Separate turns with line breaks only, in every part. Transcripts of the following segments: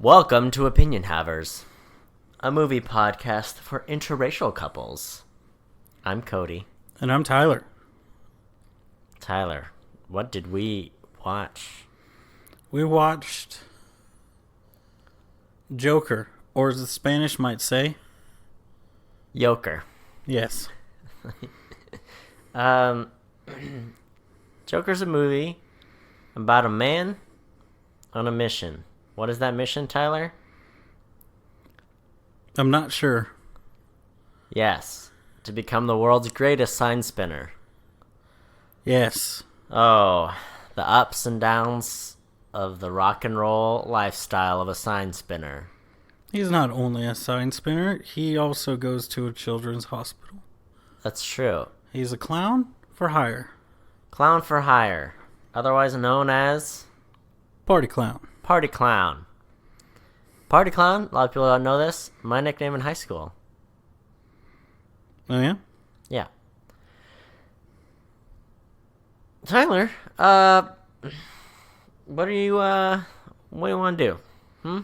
Welcome to Opinion Havers, a movie podcast for interracial couples. I'm Cody.
And I'm Tyler.
Tyler, what did we watch?
We watched Joker, or as the Spanish might say,
Joker.
yes.
Joker's a movie about a man on a mission. What is that mission, Tyler?
I'm not sure.
Yes, to become the world's greatest sign spinner.
Yes.
Oh, the ups and downs of the rock and roll lifestyle of a sign spinner.
He's not only a sign spinner, he also goes to a children's hospital.
That's true.
He's a clown for hire.
Clown for hire, otherwise known as
Party clown.
Party Clown. Party Clown, a lot of people don't know this, my nickname in high school.
Oh, yeah?
Yeah. Tyler, what do you want to do?
I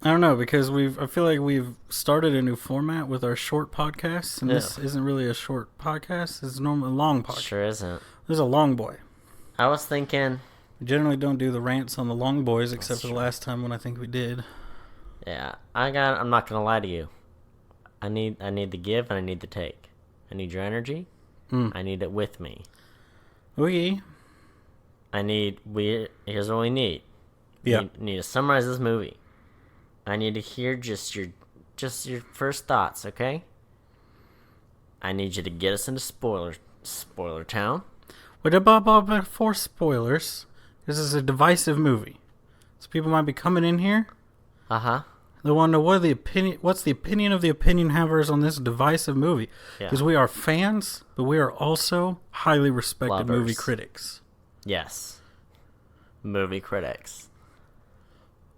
don't know, because I feel like we've started a new format with our short podcasts, and this isn't really a short podcast, it's normally a long podcast.
Sure isn't.
This is a long boy.
I was thinking...
We generally don't do the rants on the long boys, except for the last time when I think we did.
Yeah, I'm not gonna lie to you. I need the give and I need the take. I need your energy. I need it with me.
Okay.
Here's what we need.
Yeah.
We need to summarize this movie. I need to hear just your first thoughts, okay? I need you to get us into spoiler town.
But before spoilers, this is a divisive movie. So people might be coming in here.
Uh-huh.
They want to know what's the opinion of the opinion havers on this divisive movie. Because we are fans, but we are also highly respected movie critics.
Yes. Movie critics.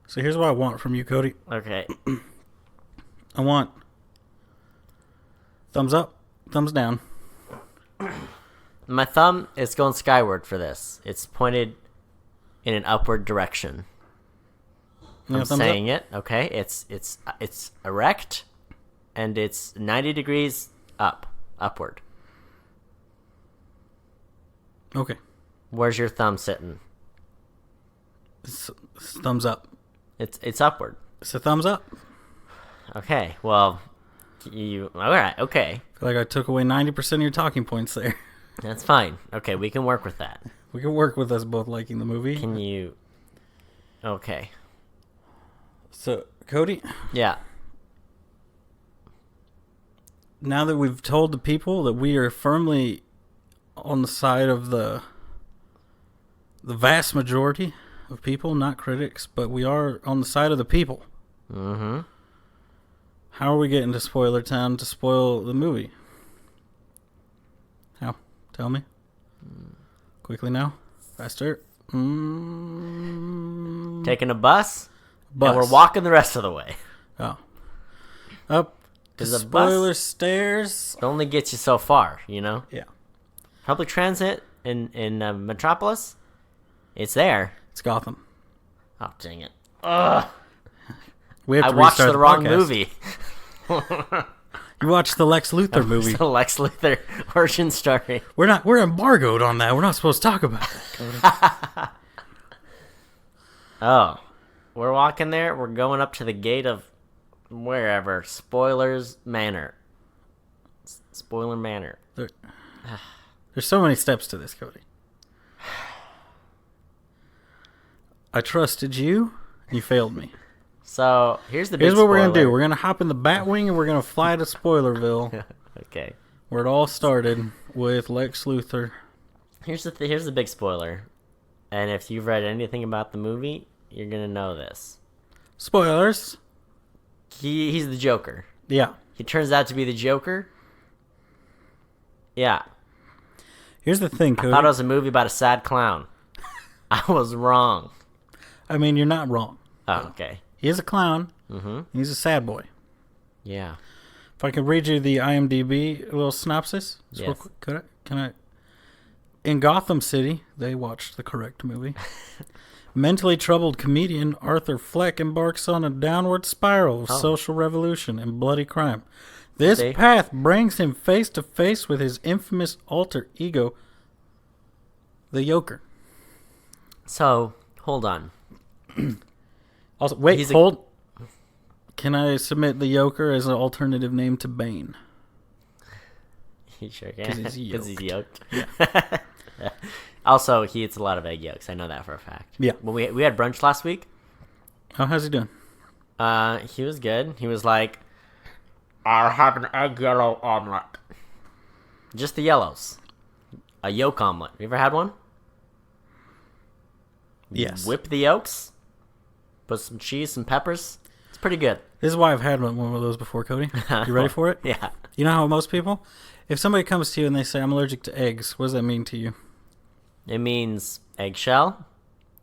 So here's what I want from you, Cody.
Okay.
I want thumbs up, thumbs down.
My thumb is going skyward for this. It's pointed in an upward direction. I'm saying it, okay? It's erect, and it's 90 degrees upward.
Okay.
Where's your thumb sitting?
It's thumbs up.
It's upward.
It's a thumbs up.
Okay, well, all right, okay.
I feel like I took away 90% of your talking points there.
That's fine. Okay, we can work with that.
We can work with us both liking the movie.
Can you... Okay.
So, Cody?
Yeah.
Now that we've told the people that we are firmly on the side of the vast majority of people, not critics, but we are on the side of the people.
Mm-hmm.
How are we getting to Spoiler Town to spoil the movie? How? Tell me. Quickly now. Faster.
Taking a bus?
Bus.
And we're walking the rest of the way.
Oh. Up the
the
spoiler
bus
stairs.
It only gets you so far, you know?
Yeah.
Public transit in Metropolis, it's there.
It's Gotham.
Oh, dang it. Ugh.
We have
I
to
watched
restart
the wrong
podcast.
movie.
You watched the Lex Luthor movie.
The Lex Luthor origin story.
We're embargoed on that. We're not supposed to talk about it.
Oh. We're walking there. We're going up to the gate of wherever. Spoilers Manor. Spoiler Manor.
There's so many steps to this, Cody. I trusted you. You failed me.
So, here's the big
Here's what we're going to do.
spoiler.
We're going to hop in the Batwing and we're going to fly to Spoilerville,
Okay.
where it all started with Lex Luthor.
Here's the big spoiler. And if you've read anything about the movie, you're going to know this.
Spoilers.
He's the Joker.
Yeah.
He turns out to be the Joker. Yeah.
Here's the thing, Cody.
I thought it was a movie about a sad clown. I was wrong.
I mean, you're not wrong.
Oh, okay.
He is a clown.
Mm-hmm.
He's a sad boy.
Yeah.
If I could read you the IMDb little synopsis.
Yes.
Real quick, can I? In Gotham City, they watched the correct movie. Mentally troubled comedian Arthur Fleck embarks on a downward spiral of social revolution and bloody crime. This path brings him face to face with his infamous alter ego, the Joker.
So, hold on.
Also, wait, Can I submit the Joker as an alternative name to Bane?
You sure can. Because he's yoked.
Yeah.
Also, he eats a lot of egg yolks. I know that for a fact.
Yeah.
When we had brunch last week.
Oh, how's he doing?
He was good. He was like, I'll have an egg yellow omelet. Just the yellows. A yolk omelet. You ever had one?
Yes.
Whip the yolks. Put some cheese, some peppers. It's pretty good.
This is why I've had one of those before, Cody. You ready for it?
Yeah.
You know how most people, if somebody comes to you and they say, I'm allergic to eggs, what does that mean to you?
It means eggshell,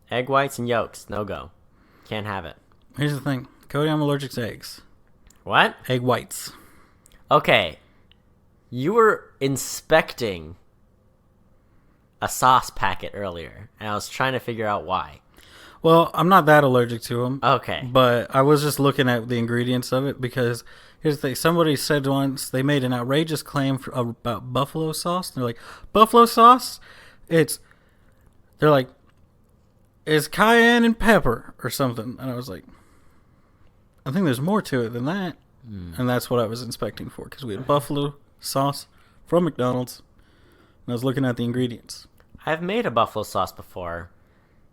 egg whites, and yolks. No go. Can't have it.
Here's the thing. Cody, I'm allergic to eggs.
What?
Egg whites.
Okay. You were inspecting a sauce packet earlier, and I was trying to figure out why.
Well, I'm not that allergic to them.
Okay.
But I was just looking at the ingredients of it because here's the thing. Somebody said once they made an outrageous claim about buffalo sauce. They're like, buffalo sauce? They're like, it's cayenne and pepper or something. And I was like, I think there's more to it than that. And that's what I was inspecting for because we had buffalo sauce from McDonald's. And I was looking at the ingredients.
I've made a buffalo sauce before.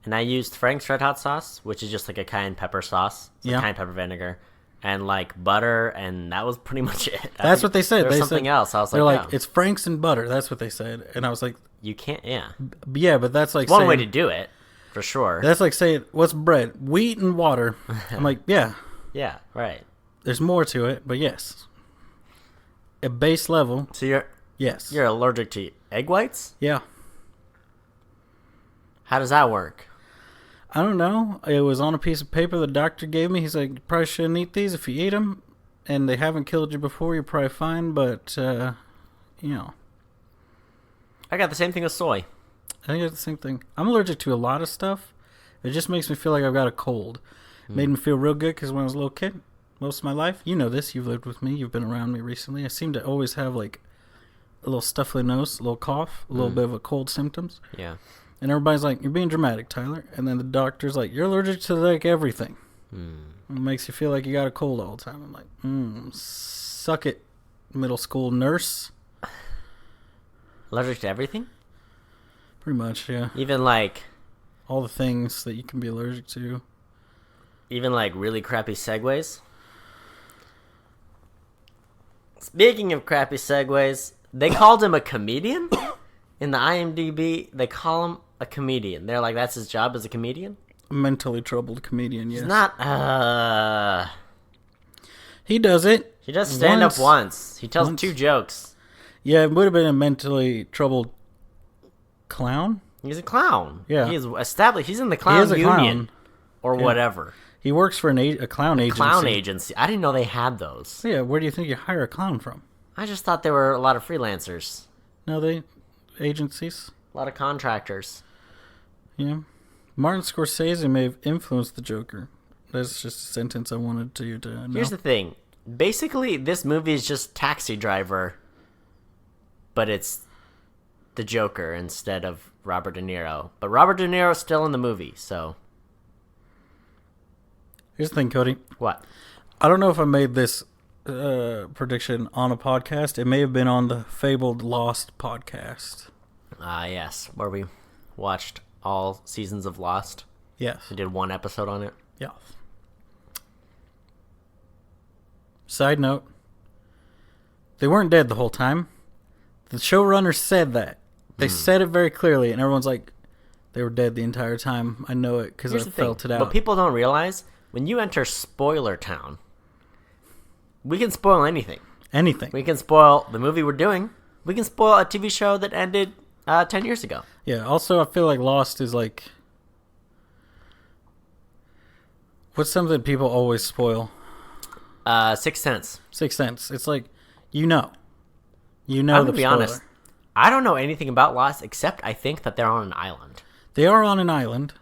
And I used Frank's Red Hot sauce, which is just like a cayenne pepper sauce. It's cayenne pepper vinegar. And like butter, and that was pretty much it.
That's what they said.
There was something else. I was like,
they're like, it's Frank's and butter. That's what they said. And I was like,
you can't, yeah.
Yeah, but that's like
one way to do it, for sure.
That's like saying, what's bread? Wheat and water. I'm like, yeah.
Yeah, right.
There's more to it, but yes. At base level.
So you're allergic to egg whites?
Yeah.
How does that work?
I don't know. It was on a piece of paper the doctor gave me. He's like, you probably shouldn't eat these. If you eat them and they haven't killed you before, you're probably fine. But, you know.
I got the same thing with soy.
I think it's the same thing. I'm allergic to a lot of stuff. It just makes me feel like I've got a cold. It made me feel real good because when I was a little kid, most of my life, you know this, you've lived with me, you've been around me recently. I seem to always have like a little stuffy nose, a little cough, a little bit of a cold symptoms.
Yeah.
And everybody's like, you're being dramatic, Tyler. And then the doctor's like, you're allergic to like everything. It makes you feel like you got a cold all the time. I'm like, suck it, middle school nurse.
Allergic to everything?
Pretty much, yeah.
Even like...
all the things that you can be allergic to.
Even like really crappy segues? Speaking of crappy segues, they called him a comedian? In the IMDb, they call him a comedian. They're like, that's his job as a comedian?
A mentally troubled comedian, yes.
He's not,
He does it.
He does stand-up once. He tells 2 jokes.
Yeah, it would have been a mentally troubled clown.
He's a clown.
Yeah.
He is established. He's in the clown union. Or whatever.
He works for a clown agency.
Clown agency. I didn't know they had those.
Yeah, where do you think you hire a clown from?
I just thought there were a lot of freelancers.
No, agencies.
A lot of contractors.
Yeah. Martin Scorsese may have influenced the Joker. That's just a sentence I wanted you to know.
Here's the thing. Basically, this movie is just Taxi Driver, but it's the Joker instead of Robert De Niro. But Robert De Niro's still in the movie, so...
Here's the thing, Cody.
What?
I don't know if I made this prediction on a podcast. It may have been on the fabled Lost podcast.
Yes, where we watched all seasons of Lost.
Yes.
We did 1 episode on it.
Yeah. Side note. They weren't dead the whole time. The showrunner said that. They said it very clearly, and everyone's like, they were dead the entire time. I know it because I felt it out.
What people don't realize, when you enter Spoiler Town, we can spoil anything.
Anything.
We can spoil the movie we're doing. We can spoil a TV show that ended 10 years ago.
Yeah, also I feel like Lost is like... what's something people always spoil?
Sixth Sense.
Sixth Sense. It's like, you know. You know.
I'm going to be honest. I don't know anything about Lost except I think that they're on an island.
They are on an island.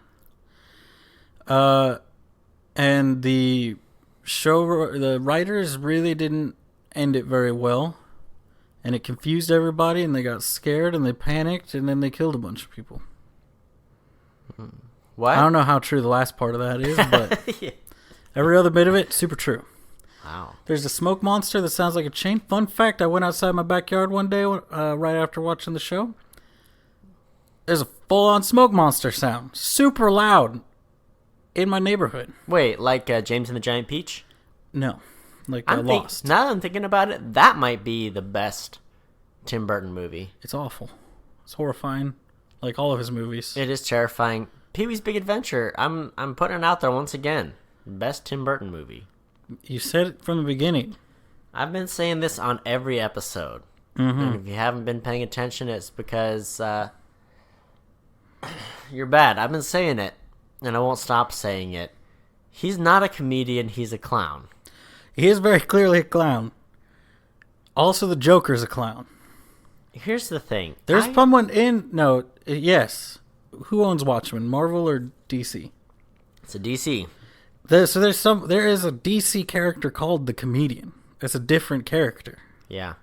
And the writers really didn't end it very well. And it confused everybody, and they got scared, and they panicked, and then they killed a bunch of people.
What?
I don't know how true the last part of that is, but
Yeah.
every other bit of it, super true.
Wow.
There's a smoke monster that sounds like a chain. Fun fact, I went outside my backyard one day right after watching the show. There's a full-on smoke monster sound. Super loud in my neighborhood.
Wait, like James and the Giant Peach?
No. Like Lost.
Now that I'm thinking about it, that might be the best Tim Burton movie.
It's awful. It's horrifying. Like all of his movies.
It is terrifying. Pee-wee's Big Adventure. I'm putting it out there once again. Best Tim Burton movie.
You said it from the beginning.
I've been saying this on every episode.
Mm-hmm.
And if you haven't been paying attention, it's because you're bad. I've been saying it, and I won't stop saying it. He's not a comedian. He's a clown.
He is very clearly a clown. Also, the Joker's a clown.
Here's the thing.
There's someone in... No, yes. Who owns Watchmen? Marvel or DC?
It's a DC.
There is a DC character called the Comedian. It's a different character.
Yeah.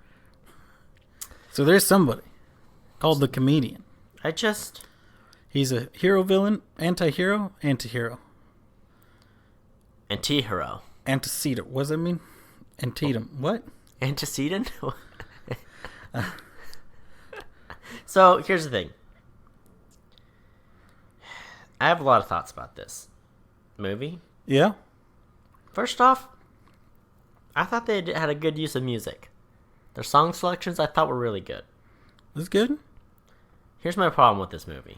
So there's somebody called the Comedian. He's a hero villain, anti-hero, antihero.
Antihero.
Antecedent. What does that mean? Antietam. What?
Antecedent? So, here's the thing. I have a lot of thoughts about this movie.
Yeah?
First off, I thought they had a good use of music. Their song selections I thought were really good.
That's good?
Here's my problem with this movie.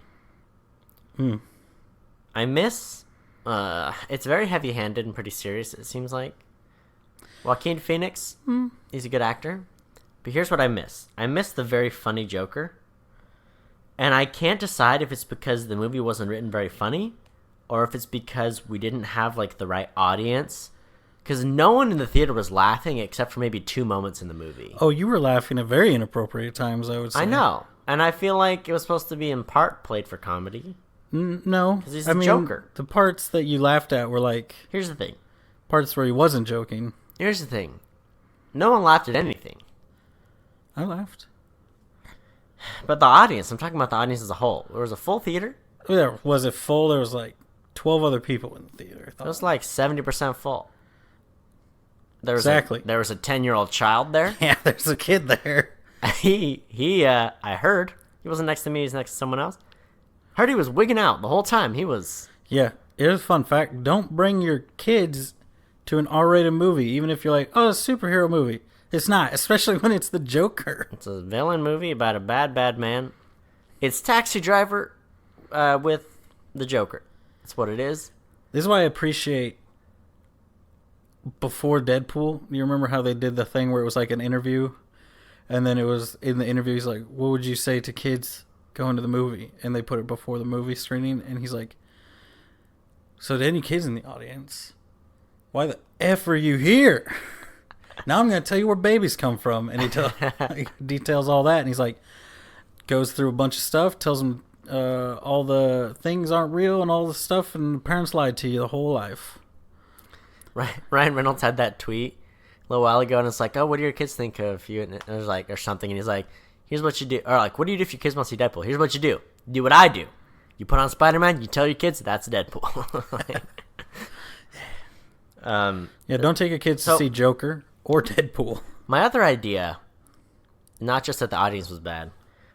I miss... it's very heavy-handed and pretty serious, it seems like. Joaquin Phoenix, he's a good actor. But here's what I miss. I miss the very funny Joker. And I can't decide if it's because the movie wasn't written very funny or if it's because we didn't have, like, the right audience. Because no one in the theater was laughing except for maybe 2 moments in the movie.
Oh, you were laughing at very inappropriate times, I would say.
I know. And I feel like it was supposed to be in part played for comedy.
No.
Because he's the Joker.
The parts that you laughed at were, like...
Here's the thing.
Parts where he wasn't joking.
Here's the thing. No one laughed at anything.
I laughed.
But the audience, I'm talking about the audience as a whole. There was a full theater.
Was it full? There was like 12 other people in the theater.
It was like 70% full. There was
Exactly.
There was a 10-year-old child there.
Yeah, there's a kid there.
I heard. He wasn't next to me, he's next to someone else. Heard he was wigging out the whole time. He was...
Yeah, here's a fun fact. Don't bring your kids to an R-rated movie, even if you're like, oh, it's a superhero movie. It's not, especially when it's the Joker.
It's a villain movie about a bad, bad man. It's Taxi Driver with the Joker. That's what it is.
This is why I appreciate before Deadpool. You remember how they did the thing where it was like an interview? And then it was in the interview, he's like, what would you say to kids going to the movie? And they put it before the movie screening. And he's like, so to any kids in the audience, why the F are you here? Now I'm going to tell you where babies come from. And he details all that. And he's like, goes through a bunch of stuff, tells them all the things aren't real and all the stuff, and the parents lied to you the whole life.
Ryan Reynolds had that tweet a little while ago, and it's like, oh, what do your kids think of you? And it was like, or something. And he's like, here's what you do. Or like, what do you do if your kids want to see Deadpool? Here's what you do. Do what I do. You put on Spider-Man, you tell your kids that's Deadpool.
Yeah, don't take your kids to see Joker or Deadpool.
My other idea, not just that the audience was bad,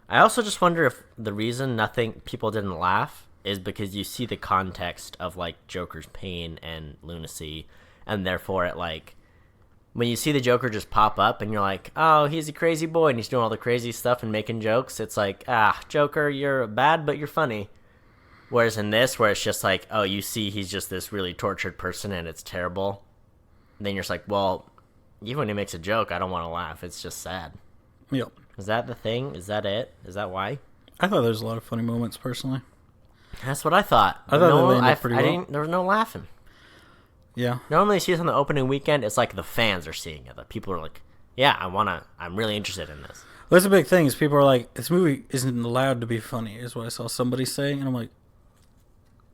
I also just wonder if the reason people didn't laugh is because you see the context of like Joker's pain and lunacy, and therefore it like when you see the Joker just pop up and you're like, oh, he's a crazy boy and he's doing all the crazy stuff and making jokes, it's like, Joker, you're bad but you're funny. Whereas in this, where it's just like, oh, you see he's just this really tortured person and it's terrible, and then you're just like, well, even when he makes a joke, I don't want to laugh. It's just sad.
Yep.
Is that the thing? Is that it? Is that why?
I thought there was a lot of funny moments, personally.
That's what I thought.
I thought they landed pretty well.
There was no laughing.
Yeah.
Normally, you see this on the opening weekend. It's like the fans are seeing it. The people are like, yeah, I'm really interested in this.
That's the big thing is people are like, this movie isn't allowed to be funny, is what I saw somebody say. And I'm like,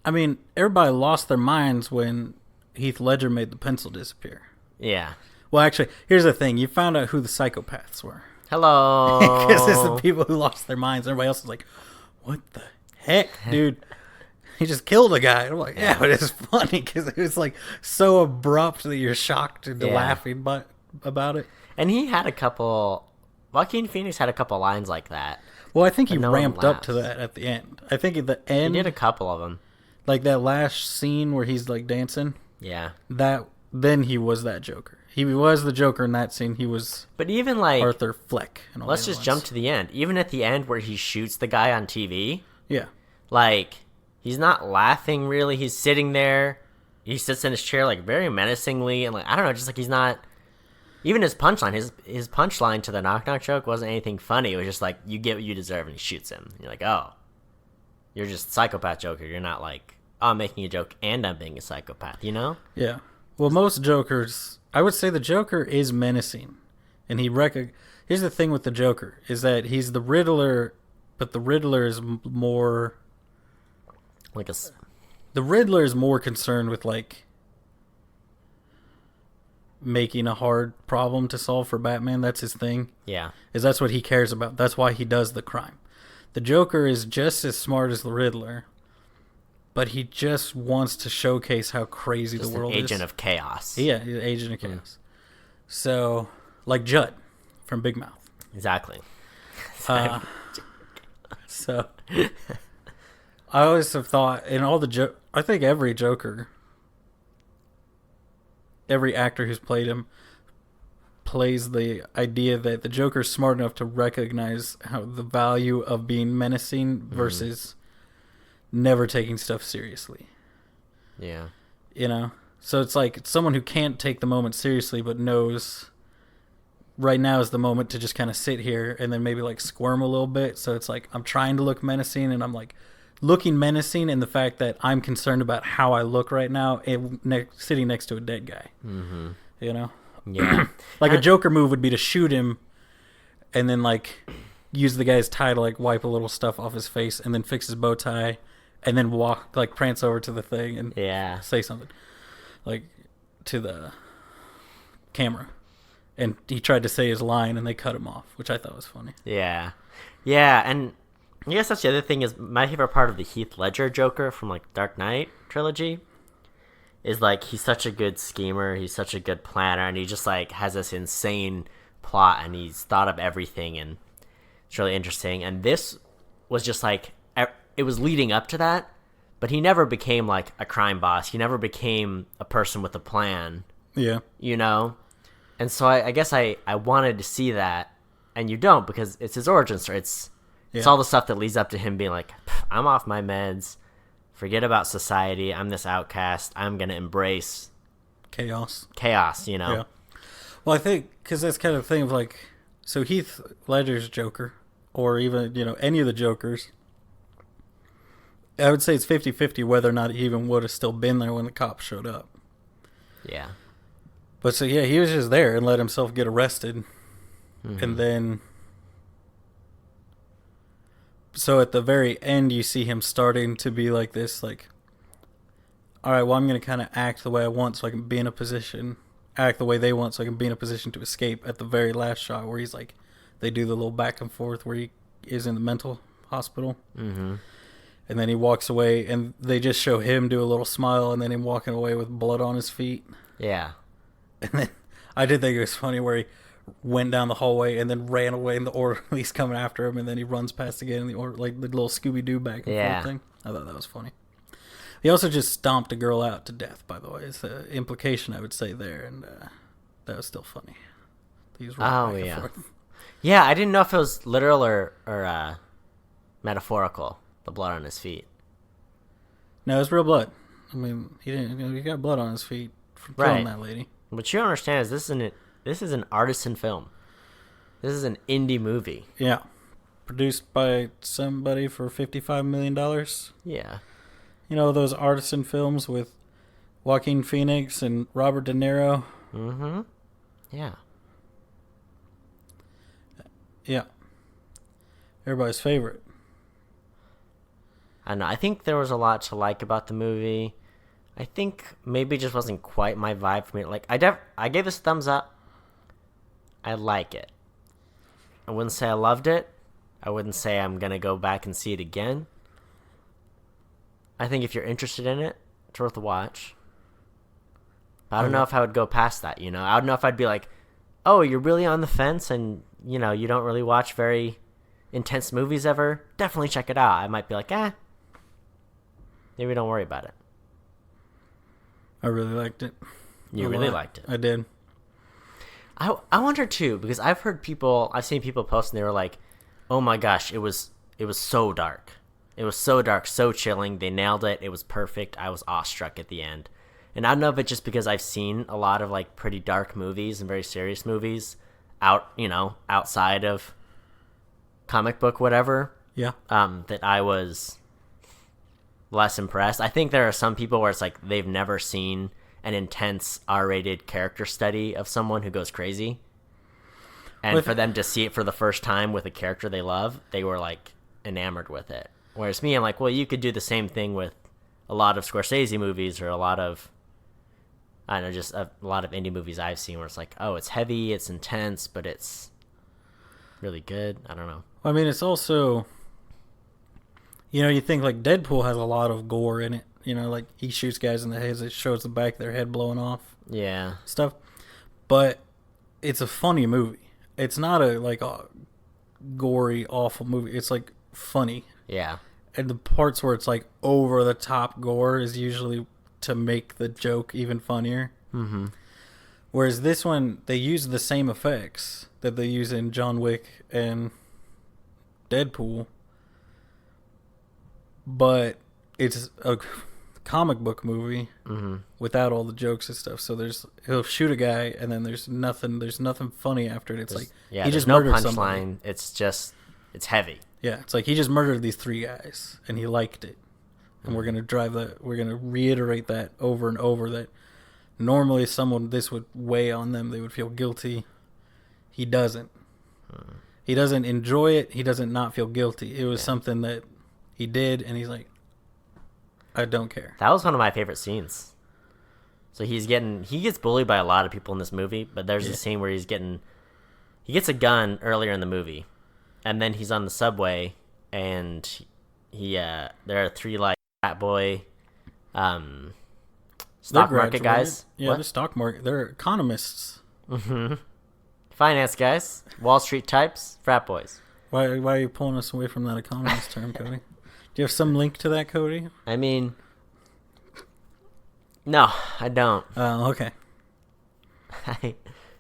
I mean, everybody lost their minds when Heath Ledger made the pencil disappear.
Yeah.
Well, actually, here's the thing. You found out who the psychopaths were.
Hello.
Because it's the people who lost their minds. Everybody else is like, what the heck, dude? He just killed a guy. And I'm like, yeah, but it's funny because it was like so abrupt that you're shocked and laughing about it.
And he had a couple... Joaquin Phoenix had a couple lines like that.
Well, I think he ramped up to that at the end. I think at the end...
He did a couple of them.
Like that last scene where he's like dancing.
Yeah.
Then he was that Joker. He was the Joker in that scene. He was...
But even like...
Arthur Fleck.
Let's just jump to the end. Even at the end where he shoots the guy on TV.
Yeah.
Like, he's not laughing really. He's sitting there. He sits in his chair like very menacingly. And like, I don't know, just like he's not... Even his punchline, his punchline to the knock-knock joke wasn't anything funny. It was just like, you get what you deserve, and he shoots him. And you're like, oh. You're just psychopath Joker. You're not like, oh, I'm making a joke and I'm being a psychopath, you know?
Yeah. Well, most Jokers... I would say the Joker is menacing. And here's the thing with the Joker, is that he's the Riddler, but the Riddler is more... The Riddler is more concerned with, like... making a hard problem to solve for Batman. That's his thing.
Yeah.
That's what he cares about. That's why he does the crime. The Joker is just as smart as the Riddler, but he just wants to showcase how crazy the world is.
Agent of chaos.
Yeah, he's an agent of chaos. So, like Judd from Big Mouth.
Exactly.
So, I always have thought, in all the I think every Joker, every actor who's played him, plays the idea that the Joker's smart enough to recognize how the value of being menacing versus never taking stuff seriously.
Yeah.
You know? So it's like someone who can't take the moment seriously but knows right now is the moment to just kind of sit here and then maybe like squirm a little bit. So it's like I'm trying to look menacing and I'm like looking menacing in the fact that I'm concerned about how I look right now sitting next to a dead guy. Mm-hmm. You know?
Yeah.
Like a Joker move would be to shoot him and then like use the guy's tie to like wipe a little stuff off his face and then fix his bow tie and then walk, like prance over to the thing and say something like to the camera. And he tried to say his line and they cut him off, which I thought was funny.
Yeah. Yeah. And I guess that's the other thing is my favorite part of the Heath Ledger Joker from like Dark Knight trilogy is like he's such a good schemer, he's such a good planner, and he just like has this insane plot and he's thought of everything and it's really interesting. And this was just like it was leading up to that, but he never became like a crime boss. He never became a person with a plan.
Yeah.
You know? And so I guess I wanted to see that, and you don't because it's his origin story. It's all the stuff that leads up to him being like, I'm off my meds. Forget about society. I'm this outcast. I'm going to embrace
chaos,
you know?
Yeah. Well, I think, because that's kind of the thing of like, so Heath Ledger's Joker, or even, you know, any of the Jokers, I would say it's 50-50 whether or not he even would have still been there when the cops showed up.
Yeah.
But so, yeah, he was just there and let himself get arrested. Mm-hmm. And then... So at the very end, you see him starting to be like this, like, all right, well, I'm going to kind of act the way I want so I can be in a position, act the way they want so I can be in a position to escape at the very last shot where he's like, they do the little back and forth where he is in the mental hospital. Mm-hmm. And then he walks away and they just show him do a little smile and then him walking away with blood on his feet.
Yeah.
And then I did think it was funny where he went down the hallway and then ran away and the orderly's coming after him and then he runs past again and like the little Scooby-Doo back and forth thing. I thought that was funny. He also just stomped a girl out to death, by the way. It's the implication I would say there, and that was still funny.
Yeah, I didn't know if it was literal or metaphorical, the blood on his feet.
No, it's real blood. I mean, he got blood on his feet from killing that lady.
What you don't understand is this is an artisan film. This is an indie movie.
Yeah. Produced by somebody for $55 million.
Yeah.
You know, those artisan films with Joaquin Phoenix and Robert De Niro.
Mm-hmm. Yeah.
Yeah. Everybody's favorite.
I don't know. I think there was a lot to like about the movie. I think maybe it just wasn't quite my vibe for me. Like I gave this a thumbs up. I like it. I wouldn't say I loved it. I wouldn't say I'm gonna go back and see it again. I think if you're interested in it, it's worth a watch. But I don't know if I would go past that, you know? I don't know if I'd be like, oh, you're really on the fence and, you know, you don't really watch very intense movies ever? Definitely check it out. I might be like, maybe don't worry about it.
I really liked it.
You really liked it?
I did.
I wonder, too, because I've seen people post and they were like, oh my gosh, it was so dark. It was so dark, so chilling. They nailed it. It was perfect. I was awestruck at the end. And I don't know if it's just because I've seen a lot of like pretty dark movies and very serious movies outside of comic book whatever.
Yeah.
That I was less impressed. I think there are some people where it's like they've never seen an intense R-rated character study of someone who goes crazy. And for them to see it for the first time with a character they love, they were like enamored with it. Whereas me, I'm like, well, you could do the same thing with a lot of Scorsese movies or a lot of, I don't know, just a lot of indie movies I've seen where it's like, oh, it's heavy, it's intense, but it's really good. I don't know.
I mean, it's also, you think like Deadpool has a lot of gore in it. Like he shoots guys in the head, it shows the back of their head blowing off.
Yeah.
Stuff. But it's a funny movie. It's not a gory, awful movie. It's like funny.
Yeah.
And the parts where it's like over the top gore is usually to make the joke even funnier.
Mm-hmm.
Whereas this one, they use the same effects that they use in John Wick and Deadpool, but it's a comic book movie without all the jokes and stuff. So he'll shoot a guy and then there's nothing funny after it. It's he just
no
murdered
punchline.
somebody.
It's heavy.
Yeah, it's like he just murdered these 3 guys and he liked it. And we're gonna reiterate that over and over, that normally this would weigh on them, they would feel guilty. He doesn't. He doesn't enjoy it. He doesn't not feel guilty. It was something that he did, and he's like, I don't care.
That was one of my favorite scenes. So he gets bullied by a lot of people in this movie, but there's a scene where he gets a gun earlier in the movie, and then he's on the subway, and there are 3 like frat boy, stock market guys.
Yeah, the stock market. They're economists.
Mm-hmm. Finance guys, Wall Street types, frat boys.
Why are you pulling us away from that economist term, Cody? Do you have some link to that, Cody?
I mean, no, I don't.
Oh, okay.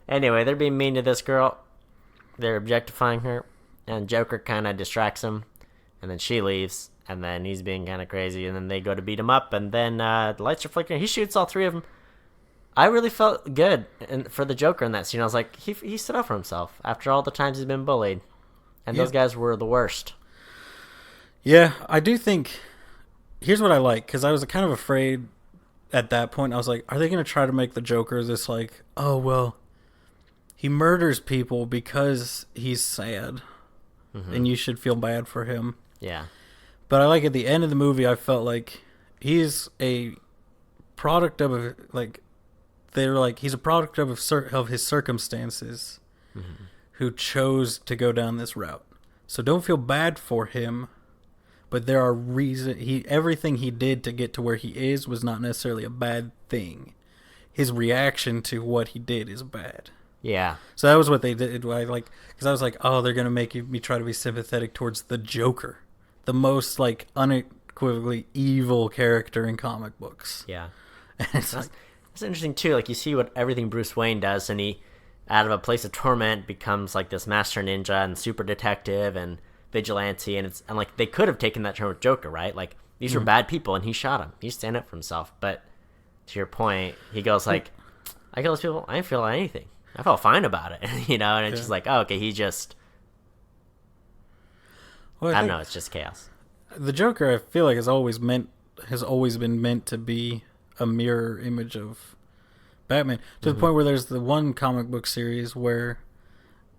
Anyway, they're being mean to this girl. They're objectifying her, and Joker kind of distracts him, and then she leaves, and then he's being kind of crazy, and then they go to beat him up, and then the lights are flickering. He shoots all 3 of them. I really felt good for the Joker in that scene. I was like, he stood up for himself after all the times he's been bullied, and those guys were the worst.
Yeah, I do think. Here's what I like, because I was kind of afraid at that point. I was like, are they going to try to make the Joker this like, oh well, he murders people because he's sad, and you should feel bad for him.
Yeah.
But I like at the end of the movie, I felt like he's a product of like. They were like, he's a product of his circumstances, who chose to go down this route. So don't feel bad for him, but there are reasons. Everything he did to get to where he is was not necessarily a bad thing. His reaction to what he did is bad.
Yeah.
So that was what they did. Because I was like, oh, they're gonna make me try to be sympathetic towards the Joker, the most like unequivocally evil character in comic books.
Yeah.
And it's like.
It's interesting too, like you see what everything Bruce Wayne does, and he, out of a place of torment, becomes like this master ninja and super detective and vigilante, and like they could have taken that turn with Joker, right? Like these were bad people, and he shot him. He stand up for himself. But to your point, he goes like, "I killed those people. I didn't feel anything. I felt fine about it," and it's just like, oh, okay, he just. Well, I don't know. It's just chaos.
The Joker, I feel like, has always been meant to be a mirror image of Batman, to the point where there's the one comic book series where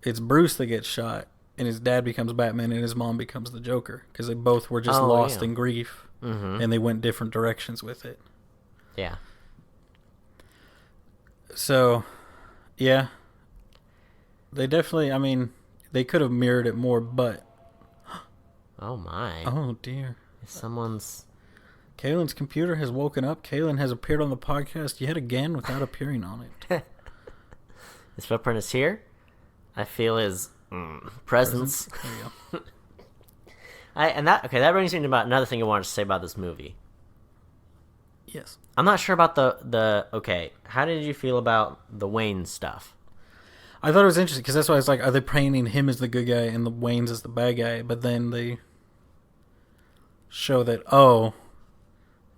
it's Bruce that gets shot and his dad becomes Batman, and his mom becomes the Joker, because they both were just lost in grief, and they went different directions with it.
Yeah.
So, yeah, they definitely. I mean, they could have mirrored it more, but.
Oh my.
Oh dear.
Someone's.
Kaylin's computer has woken up. Kaylin has appeared on the podcast yet again without appearing on it.
His footprint is here. I feel his presence.
There you go.
That brings me to another thing I wanted to say about this movie.
Yes.
I'm not sure about okay, how did you feel about the Wayne stuff?
I thought it was interesting, because that's why I was like, are they painting him as the good guy and the Waynes as the bad guy? But then they show that,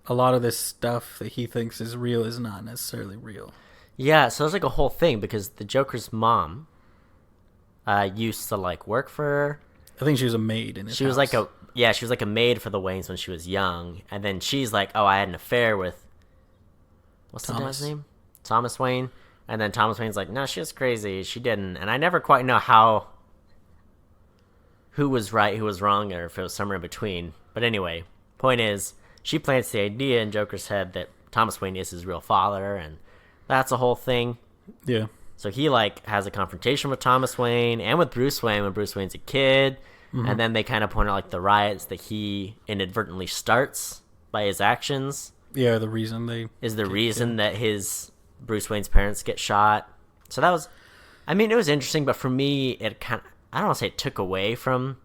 a lot of this stuff that he thinks is real is not necessarily real.
Yeah, so there's like a whole thing, because the Joker's mom used to like work for.
I think she was a maid in his
She
house.
was like she was like a maid for the Waynes when she was young, and then she's like, I had an affair with what's the dad's name? Thomas Wayne. And then Thomas Wayne's like, no, she was crazy. She didn't. And I never quite know who was right, who was wrong, or if it was somewhere in between. But anyway, point is, she plants the idea in Joker's head that Thomas Wayne is his real father, and that's a whole thing.
Yeah.
So he like has a confrontation with Thomas Wayne and with Bruce Wayne when Bruce Wayne's a kid, and then they kind of point out like the riots that he inadvertently starts by his actions.
Yeah, the reason
that his Bruce Wayne's parents get shot. So that was, I mean, it was interesting, but for me, it kind of, I don't want to say it took away from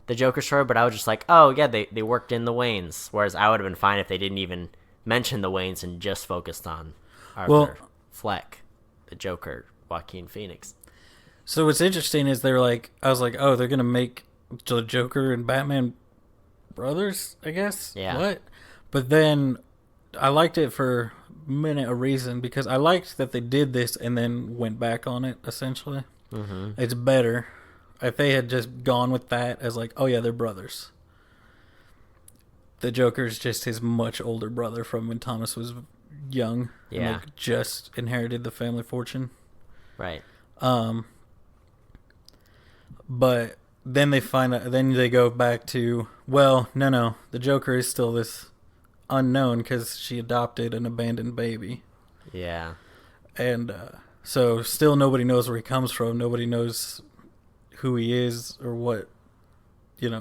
the Joker story, but I was just like, oh yeah, they worked in the Waynes, whereas I would have been fine if they didn't even mention the Waynes and just focused on Arthur Fleck, the Joker, Joaquin Phoenix.
So what's interesting is I was like, oh, they're gonna make the Joker and Batman brothers, I guess.
Yeah.
What? But then I liked it for a minute, a reason, because I liked that they did this and then went back on it. Essentially, It's better if they had just gone with that as like, oh yeah, they're brothers. The Joker's just his much older brother from when Thomas was young.
Yeah.
And just inherited the family fortune.
Right.
But then they go back to, well, no, the Joker is still this unknown because she adopted an abandoned baby.
Yeah.
And so still nobody knows where he comes from. Nobody knows who he is or what,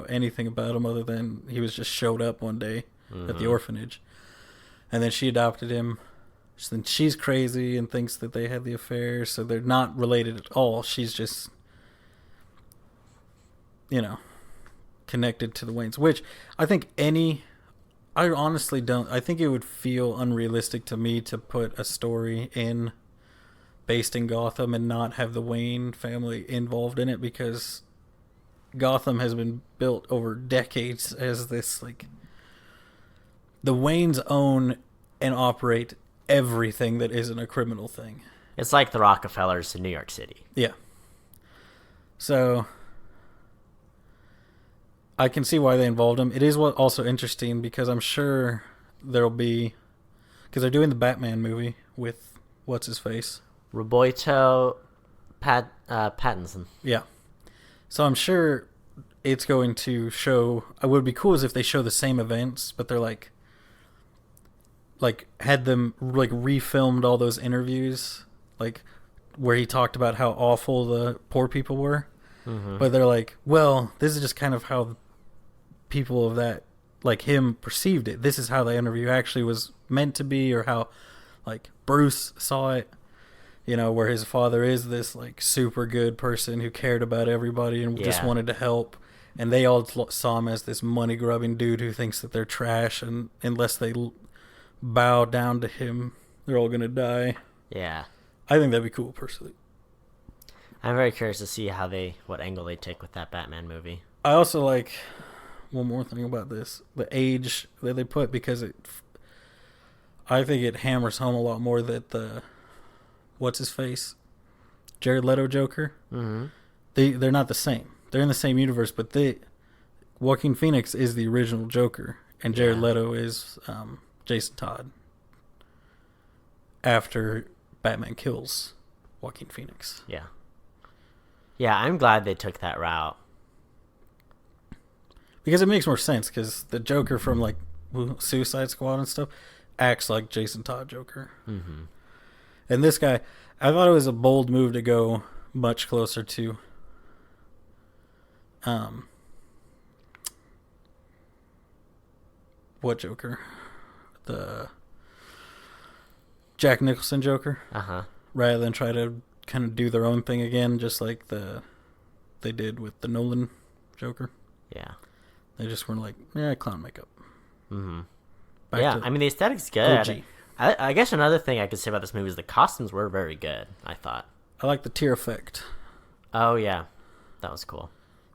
anything about him other than he was just showed up one day at the orphanage. And then she adopted him. Then she's crazy and thinks that they had the affair, so they're not related at all. She's just, connected to the Waynes, which I think I honestly don't. I think it would feel unrealistic to me to put a story based in Gotham and not have the Wayne family involved in it, because Gotham has been built over decades as this, like, the Waynes own and operate everything that isn't a criminal thing.
It's like the Rockefellers in New York City.
Yeah. So I can see why they involved him. It is also interesting because I'm sure there'll be, because they're doing the Batman movie with what's his face,
Roberto Pattinson.
Yeah. So I'm sure it's going to show. It would be cool as if they show the same events, but they're like had them like refilmed all those interviews, like where he talked about how awful the poor people were. But they're like, well, this is just kind of how people of that, like him, perceived it. This is how the interview actually was meant to be, or how like Bruce saw it, where his father is this like super good person who cared about everybody and just wanted to help, and they all saw him as this money grubbing dude who thinks that they're trash, and unless they bow down to him, they're all gonna die.
Yeah,
I think that'd be cool personally.
I'm very curious to see what angle they take with that Batman movie.
I also like one more thing about this: the age that they put, because I think it hammers home a lot more that the what's his face, Jared Leto Joker. They're not the same. They're in the same universe, but Joaquin Phoenix is the original Joker, and Jared Leto is Jason Todd. After Batman kills Joaquin Phoenix.
Yeah, I'm glad they took that route.
Because it makes more sense, because the Joker from, like, Suicide Squad and stuff acts like Jason Todd Joker.
Mm-hmm.
And this guy, I thought it was a bold move to go much closer to what Joker? The Jack Nicholson Joker.
Uh-huh.
Rather than try to kind of do their own thing again, just like they did with the Nolan Joker.
Yeah.
They just weren't like, yeah, clown makeup.
Mm-hmm. Yeah, I mean, the aesthetic's good. I guess another thing I could say about this movie is the costumes were very good, I thought.
I like the tear effect.
Oh, yeah. That was cool.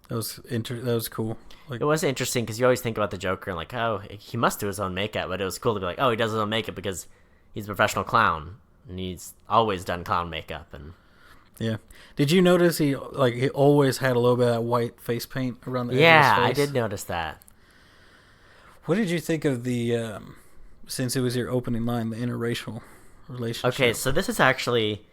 That was cool. Like,
it was interesting because you always think about the Joker and like, oh, he must do his own makeup, but it was cool to be like, oh, he does his own makeup because he's a professional clown and he's always done clown makeup. And
yeah, did you notice he always had a little bit of that white face paint around the edge of his face?
I did notice that.
What did you think of the since it was your opening line, the interracial relationship?
Okay, so this is actually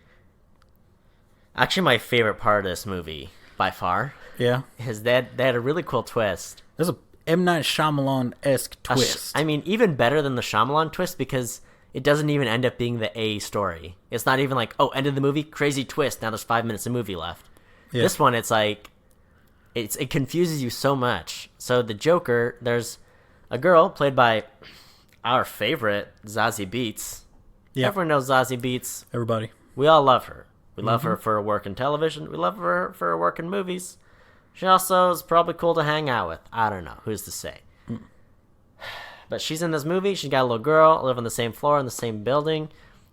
my favorite part of this movie by far.
Yeah,
is that they had a really cool twist.
There's a M. Night Shyamalan-esque twist.
I mean, even better than the Shyamalan twist because it doesn't even end up being the A story. It's not even like, oh, end of the movie, crazy twist, now there's 5 minutes of movie left. Yeah. This one, it's like, it confuses you so much. So the Joker, there's a girl played by our favorite, Zazie Beetz. Yeah. Everyone knows Zazie Beetz.
Everybody.
We all love her. We love her for her work in television. We love her for her work in movies. She also is probably cool to hang out with. I don't know. Who's to say? Mm. But she's in this movie. She's got a little girl, live on the same floor in the same building.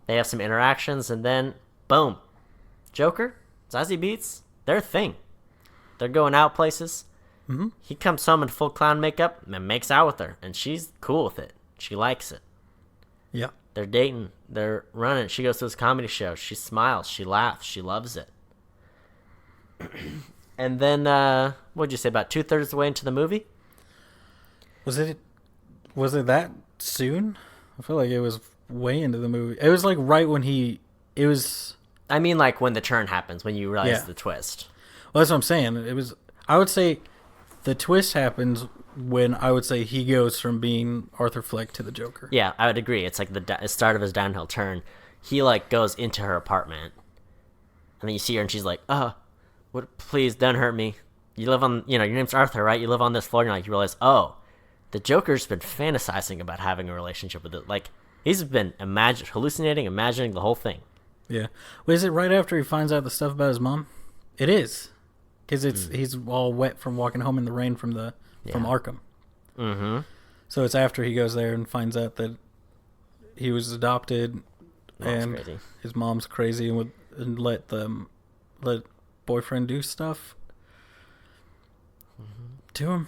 They have some interactions, and then, boom. Joker, Zazie Beetz, their thing. They're going out places. Mm-hmm. He comes home in full clown makeup and makes out with her, and she's cool with it. She likes it.
Yeah.
They're dating. They're running. She goes to his comedy show. She smiles. She laughs. She loves it. And then, what'd you say, about 2/3 of the way into the movie?
Was it that soon? I feel like it was way into the movie. It was like right when it was...
I mean, like when the turn happens, when you realize the twist.
Well, that's what I'm saying. I would say the twist happens when I would say he goes from being Arthur Fleck to the Joker.
Yeah, I would agree. It's like the start of his downhill turn. He like goes into her apartment, and then you see her, and she's like, "Oh, what? Please don't hurt me. You live on, your name's Arthur, right? You live on this floor." And you realize, oh, the Joker's been fantasizing about having a relationship with it. Like he's been imagining the whole thing.
Yeah. Well, is it right after he finds out the stuff about his mom? It is, because he's all wet from walking home in the rain from Arkham.
Mm-hmm.
So it's after he goes there and finds out that he was adopted, and crazy. His mom's crazy and let boyfriend do stuff to him,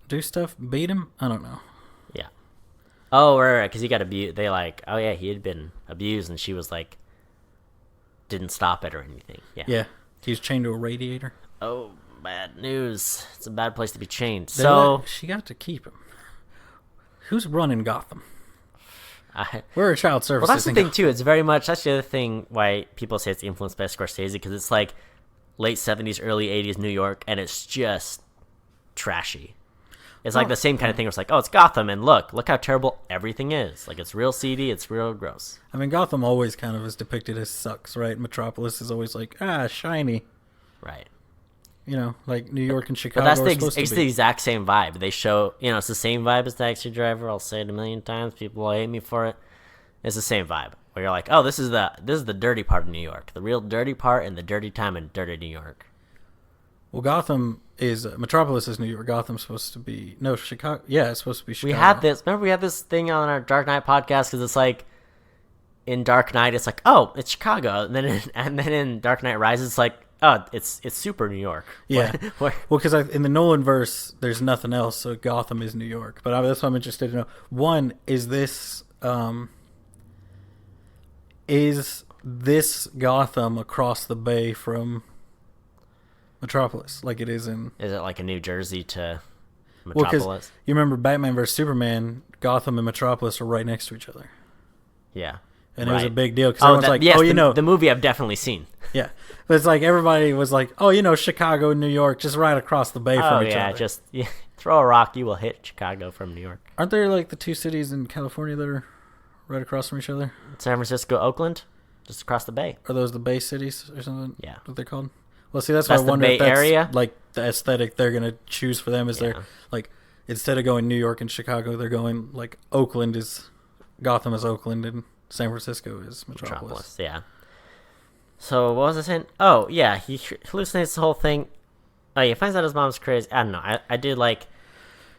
do stuff, beat him. I don't know.
Yeah. Oh, right, because he got abused. They he had been abused, and she was like, didn't stop it or anything. Yeah.
Yeah. He was chained to a radiator.
Oh, bad news. It's a bad place to be chained.
She got to keep him. Who's running Gotham? We're a child services.
Well, that's the thing, too. It's very much... That's the other thing why people say it's influenced by Scorsese, because it's like late 70s, early 80s New York, and it's just trashy. It's like the same kind of thing where it's like, oh, it's Gotham, and look how terrible everything is. Like, it's real seedy, it's real gross.
I mean, Gotham always kind of is depicted as sucks, right? Metropolis is always like, shiny.
Right.
Like New York and Chicago.
But it's the exact same vibe. They show, it's the same vibe as Taxi Driver. I'll say it a million times. People will hate me for it. It's the same vibe. Where you're like, oh, this is the dirty part of New York. The real dirty part and the dirty time in dirty New York.
Well, Metropolis is New York. Gotham's supposed to be... No, Chicago. Yeah, it's supposed to be Chicago.
Remember we had this thing on our Dark Knight podcast, because it's like, in Dark Knight, it's like, oh, it's Chicago. And then in Dark Knight Rises, it's like, oh, it's super New York.
Yeah. Well, because in the Nolan verse, there's nothing else, so Gotham is New York. But that's what I'm interested to know. One, is this Gotham across the bay from Metropolis, like it is in...
Is it like a New Jersey to Metropolis?
Well, you remember Batman vs. Superman, Gotham and Metropolis are right next to each other.
Yeah.
And it was a big deal, because everyone's like, yes,
the movie I've definitely seen.
Yeah. But it's like everybody was like, Chicago and New York, just right across the bay from each other.
Throw a rock, you will hit Chicago from New York.
Aren't there like the two cities in California that are right across from each other?
San Francisco, Oakland, just across the bay.
Are those the Bay Cities or something?
Yeah.
What they're called? Well, see, that's why I
the
wonder
Bay
if that's
Area?
like the aesthetic they're gonna choose for them. Is
Yeah.
they're like instead of going New York and Chicago, they're going like Oakland is Gotham is Oakland and San Francisco is Metropolis.
Yeah. So what was I saying? Oh yeah, he hallucinates the whole thing. Oh, he finds out his mom's crazy. I don't know. I did like.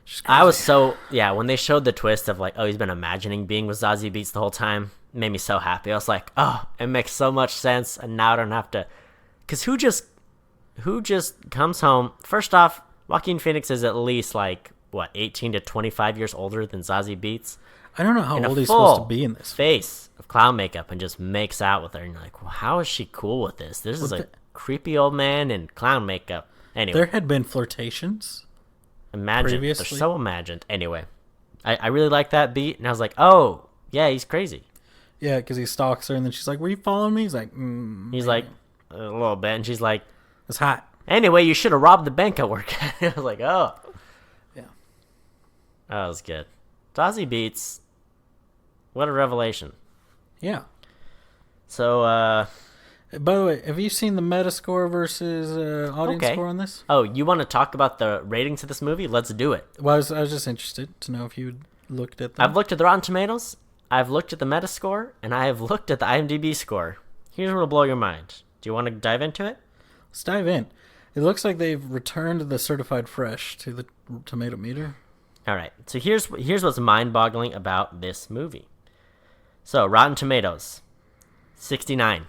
She's crazy.
I was so when they showed the twist of like, oh, he's been imagining being with Zazie Beetz the whole time. It made me so happy. I was like, oh, it makes so much sense, and now I don't have to. Because who just comes home? First off, Joaquin Phoenix is at least like what 18 to 25 years older than Zazie Beetz.
I don't know how
In
old
a
he's supposed to
full
be in this.
face of clown makeup and just makes out with her, and you're like, well, how is she cool with this? This is a creepy old man in clown makeup. Anyway,
There had been flirtations.
imagine they're
previously.
so imagined. Anyway, I really like that beat, and I was like, oh yeah, he's crazy.
Yeah, because he stalks her, and then she's like, "Were you following me?" He's like,
He's like a little bit, and she's like,
"It's hot."
anyway, you should have robbed the bank I work at. I was like, oh
Yeah.
that was good. Zazie Beetz, what a revelation.
Yeah.
So
By the way, have you seen the Metascore versus audience
Okay.
score on this?
oh, you want to talk about the ratings of this movie? Let's do it.
Well, I was just interested to know if you looked at them.
I've looked at the Rotten Tomatoes, I've looked at the Metascore, and I have looked at the IMDb score. Here's what'll blow your mind. Do you want to dive into it?
Let's dive in. It looks like they've returned the certified fresh to the tomato meter.
All right. So here's what's mind-boggling about this movie. So Rotten Tomatoes, 69.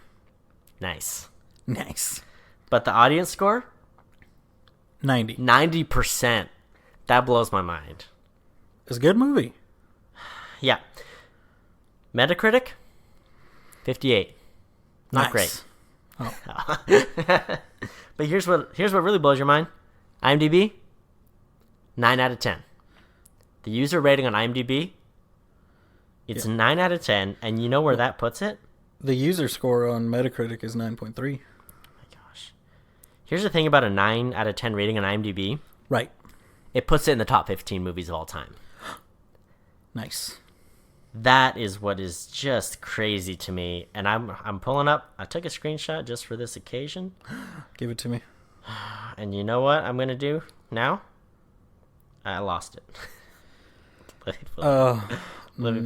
Nice.
Nice.
But the audience score,
90.
90%. That blows my mind.
It's a good movie.
Yeah. Metacritic, 58. Not
Nice.
great.
Oh.
But here's what really blows your mind. IMDb, 9 out of 10. The user rating on IMDb, it's 9 out of 10, and you know where that puts it?
The user score on Metacritic is 9.3.
Gosh. Here's the thing about a 9 out of 10 rating on IMDb.
Right.
It puts it in the top 15 movies of all time.
Nice.
That is what is just crazy to me. And I'm pulling up. I took a screenshot just for this occasion.
Give it to me.
And you know what I'm going to do now? I lost it. Let me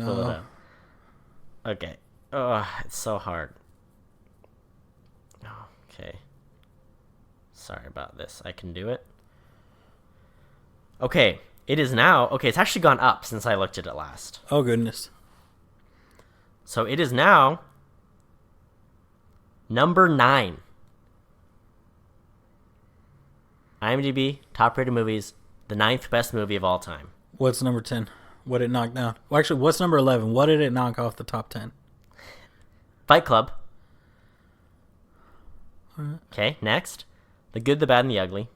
pull it up. Okay. Oh, it's so hard. Okay. Sorry about this. I can do it. Okay. It is now. Okay, it's actually gone up since I looked at it last.
Oh, goodness.
So it is now number 9. IMDb, top rated movies, the 9th best movie of all time.
What's number 10? What did it knock down? Well, actually, what's number 11? What did it knock off the top 10?
Fight Club. Okay, next. The Good, the Bad, and the Ugly.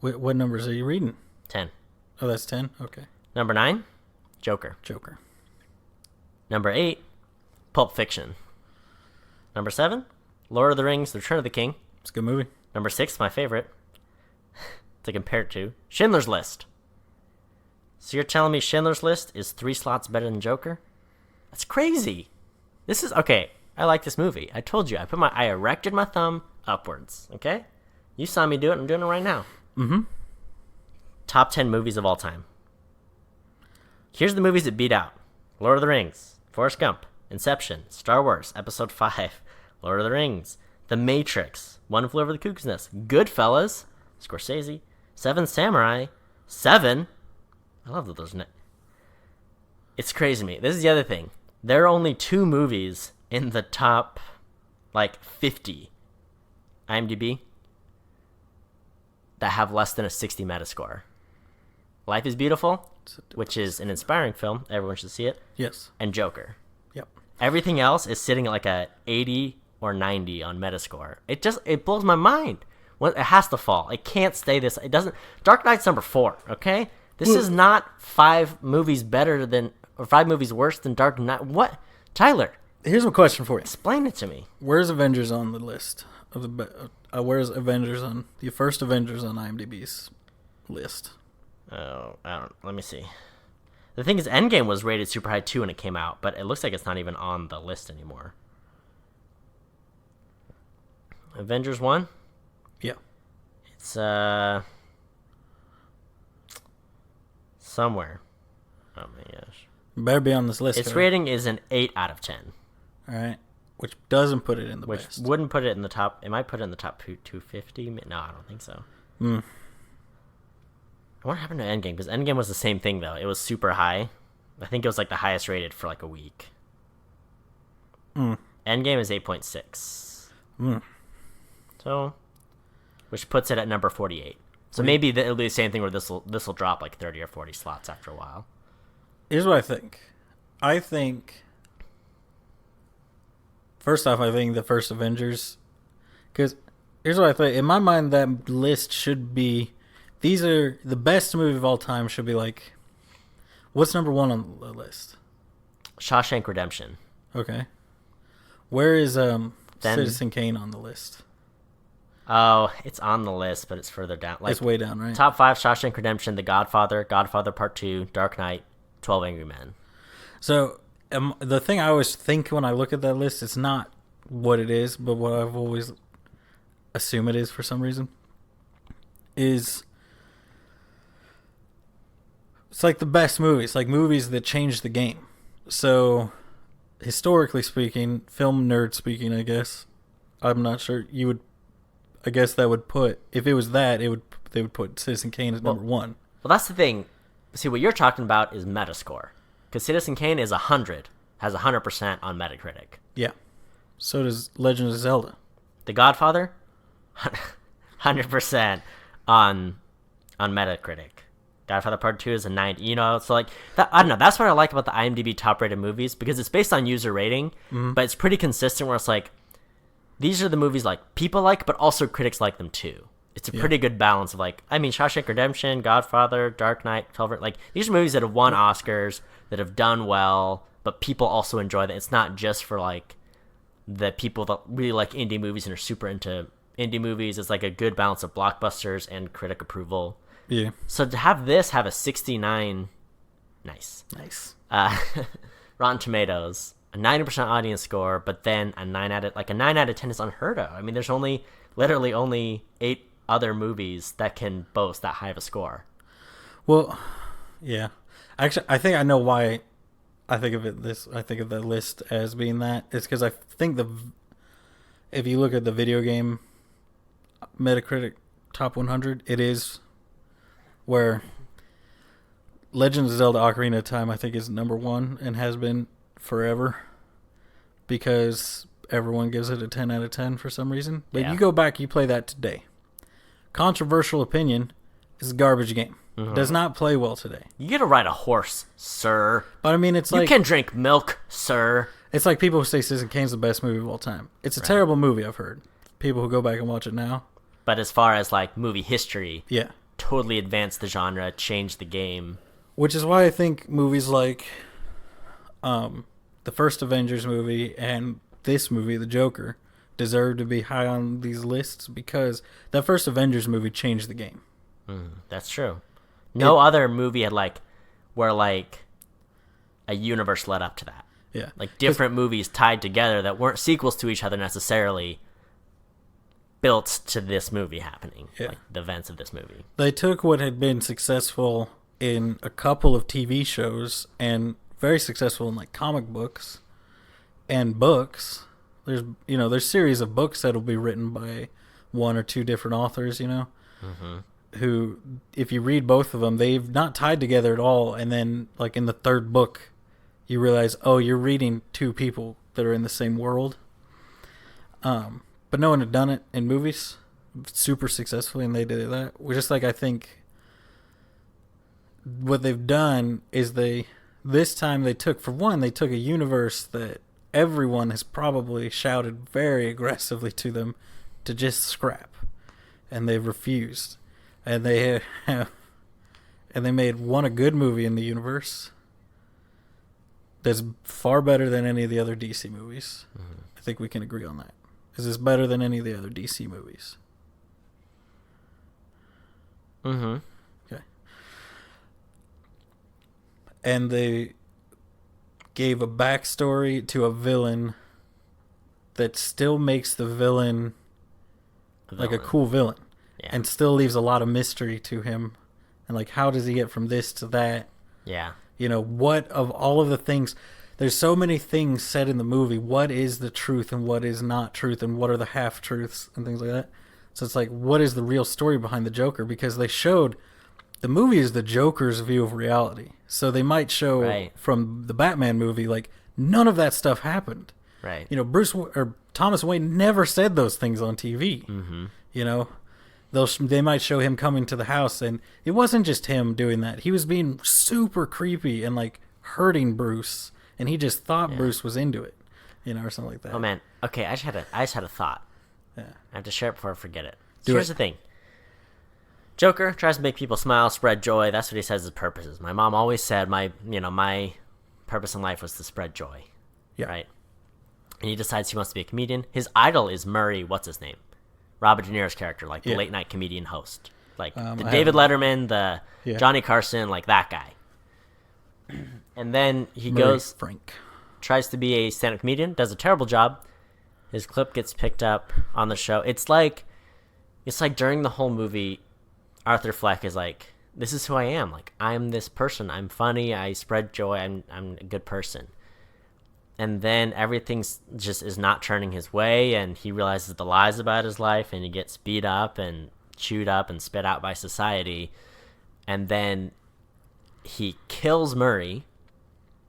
Wait, what numbers are you reading?
10.
Oh, that's 10? Okay.
Number 9, Joker.
Joker.
Number 8, Pulp Fiction. Number 7, Lord of the Rings, The Return of the King.
It's a good movie.
Number 6, my favorite, to compare it to, Schindler's List. So you're telling me Schindler's List is 3 slots better than Joker? That's crazy. This is, okay, I like this movie. I told you, I erected my thumb upwards, okay? You saw me do it, I'm doing it right now.
Mm-hmm.
Top 10 movies of all time. Here's the movies that beat out. Lord of the Rings, Forrest Gump, Inception, Star Wars, Episode 5, Lord of the Rings, The Matrix, One Flew Over the Cuckoo's Nest, Goodfellas, Scorsese, Seven Samurai, 7. I love that those. It's crazy to me. This is the other thing. There are only 2 movies in the top, 50 IMDb that have less than a 60 Metascore. Life is Beautiful, which is an inspiring film. Everyone should see it.
Yes.
And Joker.
Yep.
Everything else is sitting at like a 80 or 90 on Metascore. It blows my mind. Well, it has to fall. It can't stay this. It doesn't. Dark Knight's number 4. Okay, this is not 5 movies better than or 5 movies worse than Dark Knight. What, Tyler?
Here's a question for you.
Explain it to me.
Where's Avengers on the list of the? Where's Avengers on the first Avengers on IMDb's list?
Oh, I don't. Let me see. The thing is, Endgame was rated super high too when it came out, but it looks like it's not even on the list anymore. Avengers 1?
Yeah.
It's somewhere. Oh my gosh.
Better be on this list.
Its rating is an 8 out of 10.
All right. Which doesn't put it in the best.
Which wouldn't put it in the top. It might put it in the top 250. No, I don't think so. What happened to Endgame? Because Endgame was the same thing, though. It was super high. I think it was like the highest rated for like a week. Endgame is 8.6. So, which puts it at number 48. So maybe it'll be the same thing where this will drop like 30 or 40 slots after a while.
Here's what I think. First off, I think the first Avengers, because here's what I think. In my mind, that list should be, these are the best movie of all time. Should be like, what's number 1 on the list?
Shawshank Redemption.
Okay. Where is Citizen Kane on the list?
Oh, it's on the list, but it's further down. Like,
it's way down, right?
Top 5: Shawshank Redemption, The Godfather, Godfather Part 2, Dark Knight, 12 Angry Men.
So the thing I always think when I look at that list, it's not what it is, but what I've always assume it is for some reason, is it's like the best movies, like movies that change the game. So historically speaking, film nerd speaking, I guess, I'm not sure you would. I guess that would put, if it was that, they would put Citizen Kane as number 1.
Well, that's the thing. See, what you're talking about is Metascore, because Citizen Kane is 100, has 100% on Metacritic.
Yeah. So does Legend of Zelda.
The Godfather, 100% on Metacritic. Godfather Part 2 is a 90. You know, so like that, I don't know. That's what I like about the IMDb top rated movies, because it's based on user rating, but it's pretty consistent. Where it's like, these are the movies like people like, but also critics like them too. It's a pretty good balance of like, I mean, Shawshank Redemption, Godfather, Dark Knight, 12, like these are movies that have won Oscars, that have done well, but people also enjoy them. It's not just for like the people that really like indie movies and are super into indie movies. It's like a good balance of blockbusters and critic approval.
Yeah.
So to have this have a 69, nice. Rotten Tomatoes, a 90% audience score, but then a 9 out of 10 is unheard of. I mean, there's literally only 8 other movies that can boast that high of a score.
Well, yeah. Actually, I think I know why I think of the list as being that. It's because I think if you look at the video game Metacritic top 100, it is where Legend of Zelda: Ocarina of Time, I think, is number 1 and has been forever, because everyone gives it a 10 out of 10 for some reason. But you go back, you play that today. Controversial opinion, is a garbage game. Does not play well today.
You get to ride a horse, sir.
But I mean, it's like,
you can drink milk, sir.
It's like people who say Citizen Kane's the best movie of all time. It's a terrible movie, I've heard. People who go back and watch it now.
But as far as like movie history,
yeah,
totally advanced the genre, changed the game.
Which is why I think movies like the first Avengers movie and this movie, The Joker, deserve to be high on these lists, because that first Avengers movie changed the game.
That's true. No other movie had where a universe led up to that.
Yeah.
Like different movies tied together that weren't sequels to each other necessarily, built to this movie happening.
Yeah.
Like the events of this movie.
They took what had been successful in a couple of TV shows and very successful in like comic books and books. There's series of books that'll be written by 1 or 2 different authors, who, if you read both of them, they've not tied together at all. And then like in the third book, you realize, oh, you're reading 2 people that are in the same world. But no one had done it in movies super successfully, and they did that. Just like, I think what they've done is this time they took a universe that everyone has probably shouted very aggressively to them to just scrap, and they've refused. And they made a good movie in the universe that's far better than any of the other DC movies. I think we can agree on that. Is this better than any of the other DC movies? Okay. and they gave a backstory to a villain that still makes the villain like a cool villain, and still leaves a lot of mystery to him, and like how does he get from this to that?
Yeah.
You know, what of all of the things, there's so many things said in the movie, what is the truth and what is not truth, and what are the half-truths and things like that. So it's like, what is the real story behind the Joker? Because they showed, the movie is the Joker's view of reality. So they might show from the Batman movie, like, none of that stuff happened.
Right.
You know, Thomas Wayne never said those things on TV.
Mm-hmm.
You know, they might show him coming to the house, and it wasn't just him doing that. He was being super creepy and like hurting Bruce, and he just thought Bruce was into it, you know, or something like that.
Oh man. Okay, I just had a thought.
Yeah.
I have to share it before I forget it. So here's the thing. Joker tries to make people smile, spread joy. That's what he says his purpose is. My mom always said my purpose in life was to spread joy.
Yeah.
Right. And he decides he wants to be a comedian. His idol is Murray. What's his name? Robert De Niro's character, like the late night comedian host, like the David Letterman, the Johnny Carson, like that guy. And then he tries to be a stand-up comedian, does a terrible job. His clip gets picked up on the show. It's like during the whole movie, Arthur Fleck is like, "This is who I am. Like I'm this person. I'm funny. I spread joy. I'm a good person." And then everything's just is not turning his way, and he realizes the lies about his life, and he gets beat up and chewed up and spit out by society. And then he kills Murray,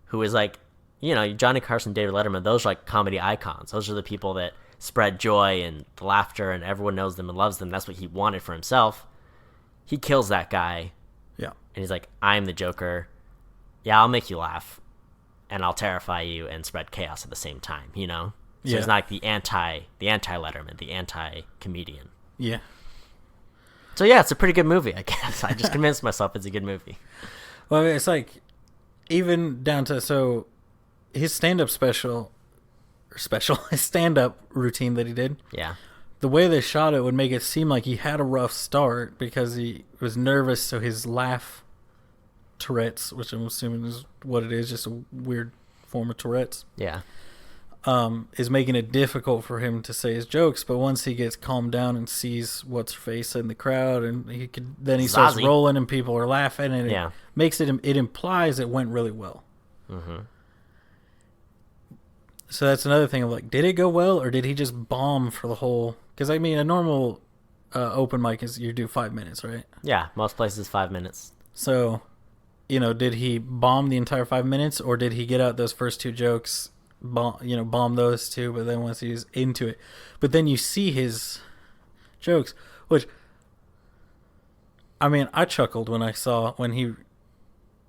who is like, you know, Johnny Carson, David Letterman, those are like comedy icons. Those are the people that spread joy and laughter, and everyone knows them and loves them. That's what he wanted for himself. He kills that guy.
Yeah.
And he's like, I'm the Joker. Yeah, I'll make you laugh. And I'll terrify you and spread chaos at the same time, you know? So he's not like the anti-Letterman, the anti-comedian.
Yeah.
So yeah, it's a pretty good movie, I guess. I just convinced myself it's a good movie.
Well, I mean, it's like, even down to, so, his stand-up his stand-up routine that he did.
Yeah.
The way they shot it would make it seem like he had a rough start because he was nervous, so his laugh Tourette's, which I'm assuming is what it is, just a weird form of Tourette's.
Yeah.
Is making it difficult for him to say his jokes, but once he gets calmed down and sees what's her face in the crowd, and then he starts rolling and people are laughing, and it makes it implies it went really well.
Mm-hmm.
So that's another thing of like, did it go well, or did he just bomb for the whole? Because I mean, a normal open mic is you do 5 minutes, right?
Yeah, most places 5 minutes.
So, you know, did he bomb the entire 5 minutes, or did he get out those first two jokes, bomb those two, but then once he's into it, but then you see his jokes, which, I mean, I chuckled when he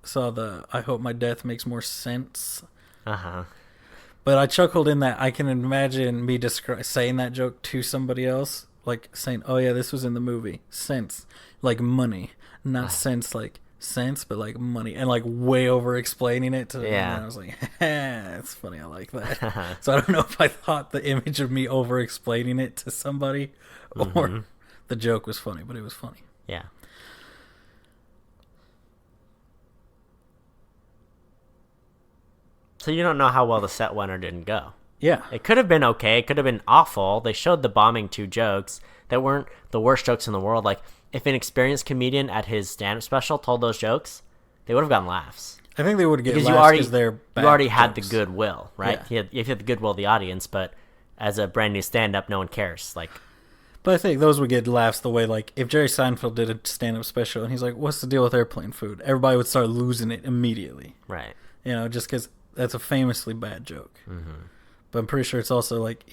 saw the "I hope my death makes more sense." But I chuckled in that I can imagine me saying that joke to somebody else, like saying, "Oh yeah, this was in the movie." Sense, like money, not sense like sense, but like money, and like way over explaining it to and I was like, it's funny, I like that. So I don't know if I thought the image of me over explaining it to somebody or the joke was funny, but it was funny.
Yeah. So you don't know how well the set went or didn't go.
Yeah.
It could have been okay. It could have been awful. They showed the bombing 2 jokes that weren't the worst jokes in the world. Like, if an experienced comedian at his stand-up special told those jokes, they would have gotten laughs.
I think they would get laughs because they're bad
you already had
jokes.
the goodwill, right?
Yeah.
You had the goodwill of the audience, but as a brand new stand-up, no one cares. Like,
but I think those would get laughs the way, like, if Jerry Seinfeld did a stand-up special and he's like, "What's the deal with airplane food?" Everybody would start losing it immediately.
Right.
You know, just because that's a famously bad joke. Mm-hmm. But I'm pretty sure it's also like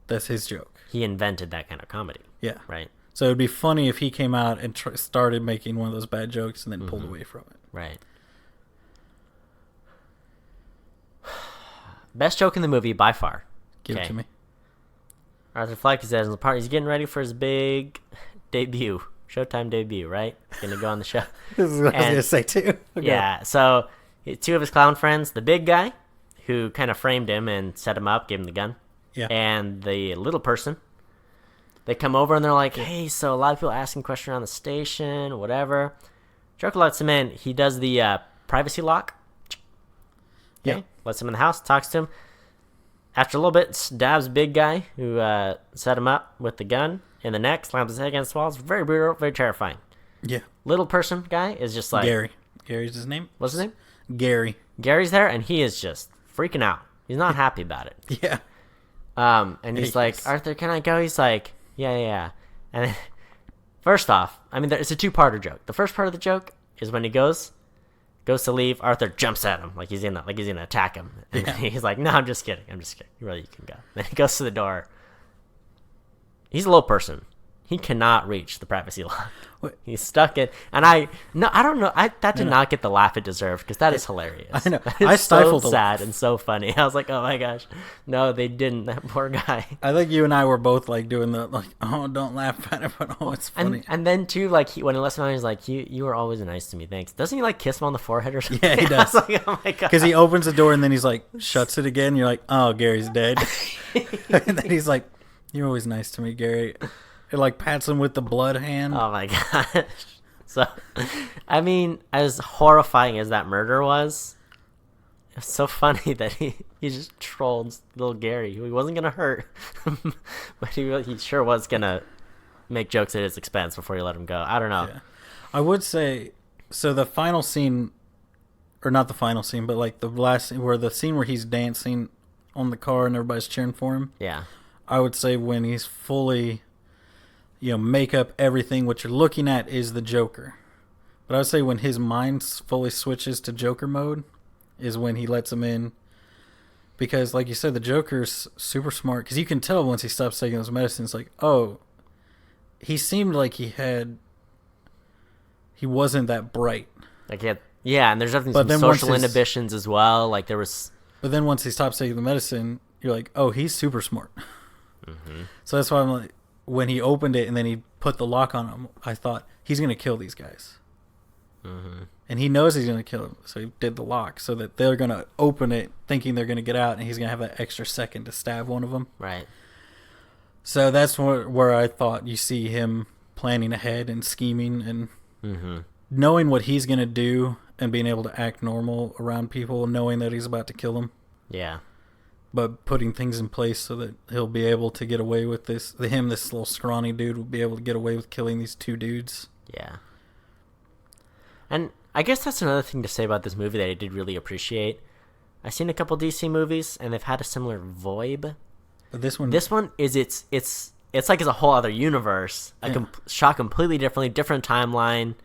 that's his joke.
He invented that kind of comedy.
Yeah.
Right.
So it'd be funny if he came out and started making one of those bad jokes and then pulled away from it.
Right. Best joke in the movie by far.
Give it to me.
Arthur Fleck is at the party. He's getting ready for his big debut, Showtime debut, right? He's going to go on the show.
This is what I was going to say too. Okay.
Yeah. So 2 of his clown friends, the big guy, who kind of framed him and set him up, gave him the gun.
Yeah.
And the little person. They come over and they're like, "Hey, so a lot of people asking questions around the station, whatever." Joker lets him in. He does the privacy lock. Okay,
Yeah.
lets him in the house, talks to him. After a little bit, stabs big guy who set him up with the gun in the neck, slams his head against the wall. It's very brutal, very terrifying.
Yeah.
Little person guy is just like...
Gary. Gary's his name?
What's his name?
Gary.
Gary's there, and he is just freaking out. He's not happy about it.
Yeah.
And he's like, Arthur, can I go? He's like, yeah. And then, first off, I mean, it's a two-parter joke. The first part of the joke is when he goes to leave, Arthur jumps at him like he's gonna attack him. And he's like, no, I'm just kidding. Really, you can go. Then he goes to the door. He's a little person. He cannot reach the privacy lock.
What?
He's stuck in, and I don't know. That did not get the laugh it deserved because that is hilarious.
I know.
That is
I stifled
so
a
sad
laugh.
and so funny. I was like, oh my gosh, no, they didn't. That poor guy.
I think you and I were both like doing the like, oh, don't laugh at it, but oh, it's funny.
And then too, like when he lets him out, he's like, you were always nice to me, thanks. Doesn't he like kiss him on the forehead or something?
Yeah, he does.
I was like, oh my god.
Because he opens the door and then he's like, shuts it again. You're like, oh, Gary's dead. And then he's like, you're always nice to me, Gary. It like pats him with the blood hand.
Oh my gosh. So, I mean, as horrifying as that murder was, it's so funny that he just trolled little Gary, who he wasn't gonna hurt, but he sure was gonna make jokes at his expense before he let him go. I don't know.
Yeah. I would say, so the final scene, or not the final scene, but like the last scene where he's dancing on the car and everybody's cheering for him.
Yeah.
I would say when he's fully, makeup, everything, what you're looking at is the Joker. But I would say when his mind fully switches to Joker mode is when he lets him in. Because, like you said, the Joker's super smart. Because you can tell once he stops taking those medicines, like, oh, he seemed like he wasn't that bright.
Like and there's definitely some social inhibitions as well. Like there was.
But then once he stops taking the medicine, you're like, oh, he's super smart.
Mm-hmm.
So that's why I'm like, when he opened it and then he put the lock on him, I thought he's gonna kill these guys.
Mm-hmm.
And he knows he's gonna kill them, so he did the lock so that they're gonna open it thinking they're gonna get out, and he's gonna have that extra second to stab one of them.
Right.
So that's where I thought you see him planning ahead and scheming and knowing what he's gonna do and being able to act normal around people, knowing that he's about to kill them.
Yeah.
But putting things in place so that he'll be able to get away with this. This little scrawny dude will be able to get away with killing these two dudes.
Yeah. And I guess that's another thing to say about this movie that I did really appreciate. I've seen a couple DC movies and they've had a similar vibe.
But this one
is it's like it's a whole other universe. Shot completely differently, different timeline.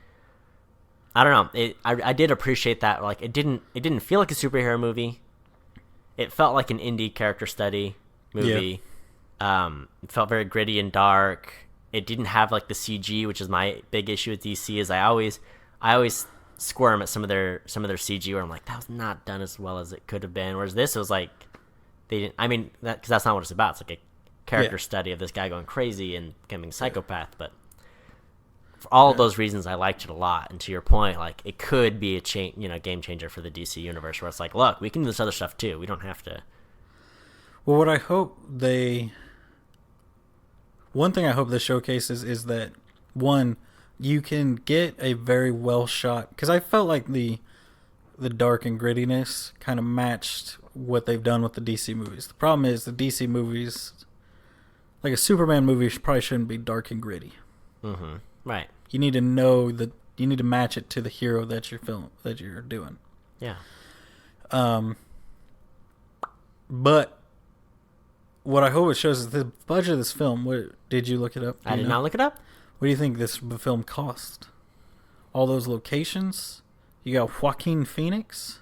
I don't know. I did appreciate that. Like it didn't feel like a superhero movie. It felt like an indie character study movie. Yeah. It felt very gritty and dark. It didn't have like the CG, which is my big issue with DC. Is I always squirm at some of their CG where I'm like, that was not done as well as it could have been. Whereas this was like, they didn't. I mean, because that's not what it's about. It's like a character study of this guy going crazy and becoming a psychopath. But for all of those reasons, I liked it a lot. And to your point, like it could be a game changer for the DC universe, where it's like, look, we can do this other stuff too. We don't have to.
Well, what I hope one thing I hope this showcases is that one, you can get a very well shot, because I felt like the dark and grittiness kind of matched what they've done with the DC movies. The problem is the DC movies, like a Superman movie, probably shouldn't be dark and gritty.
Mm-hmm. Right.
You need to know that you need to match it to the hero that you're doing.
Yeah.
But what I hope it shows is the budget of this film. Did you look it up?
I did not look it up.
What do you think this film cost? All those locations? You got Joaquin Phoenix?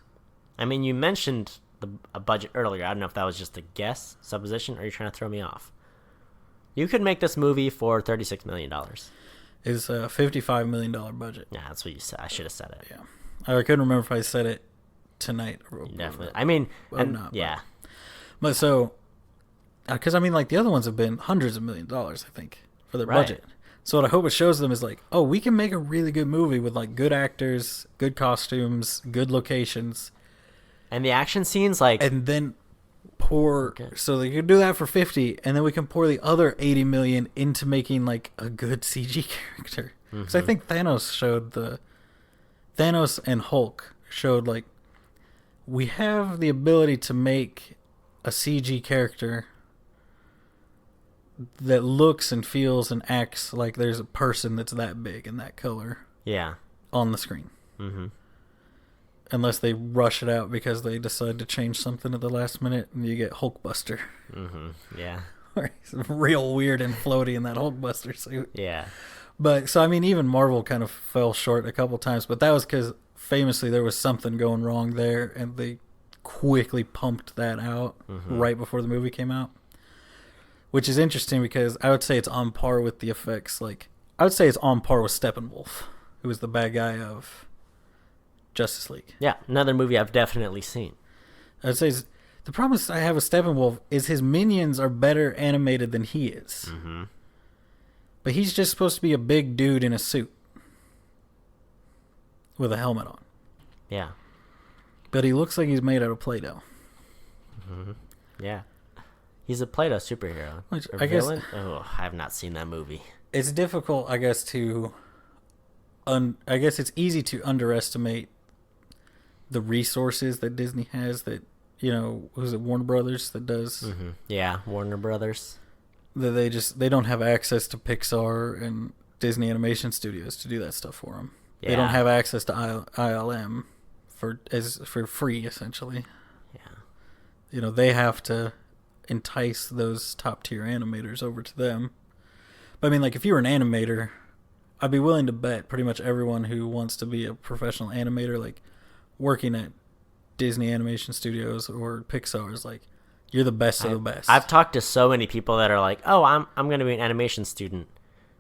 I mean, you mentioned a budget earlier. I don't know if that was just a guess, supposition, or you're trying to throw me off. You could make this movie for $36 million.
It's a $55 million budget.
Yeah, that's what you said. I should have said it.
Yeah. I couldn't remember if I said it tonight.
Definitely. I mean, yeah.
But so, because I mean, like the other ones have been hundreds of $millions, I think, for their budget. So what I hope it shows them is like, oh, we can make a really good movie with like good actors, good costumes, good locations.
And the action scenes, like...
And then so they can do that for 50, and then we can pour the other 80 million into making like a good CG character. Because I think Thanos and Hulk showed like we have the ability to make a CG character that looks and feels and acts like there's a person that's that big and that color.
Yeah.
On the screen.
Mm-hmm.
Unless they rush it out because they decide to change something at the last minute, and you get Hulkbuster.
Mm-hmm. Yeah.
He's real weird and floaty in that Hulkbuster suit.
Yeah.
But, so, I mean, even Marvel kind of fell short a couple times, but that was because, famously, there was something going wrong there, and they quickly pumped that out right before the movie came out. Which is interesting because I would say it's on par with the effects. Like, I would say it's on par with Steppenwolf, who was the bad guy of Justice League.
Yeah, another movie I've definitely seen.
I'd say the problem I have with Steppenwolf is his minions are better animated than he is.
Mm-hmm.
But he's just supposed to be a big dude in a suit with a helmet on.
Yeah.
But he looks like he's made out of Play-Doh.
Mm-hmm. Yeah. He's a Play-Doh superhero.
Which,
or
I
villain?
guess...
Oh, I have not seen that movie.
It's difficult, I guess, to... I guess it's easy to underestimate the resources that Disney has that, you know, was it Warner Brothers that does?
Mm-hmm. Yeah, Warner Brothers.
That they don't have access to Pixar and Disney Animation Studios to do that stuff for them. Yeah. They don't have access to ILM for free, essentially.
Yeah.
You know, they have to entice those top tier animators over to them. But I mean, like, if you were an animator, I'd be willing to bet pretty much everyone who wants to be a professional animator, like working at Disney Animation Studios or Pixar, is like, you're the best of the best.
I've talked to so many people that are like, oh, I'm going to be an animation student.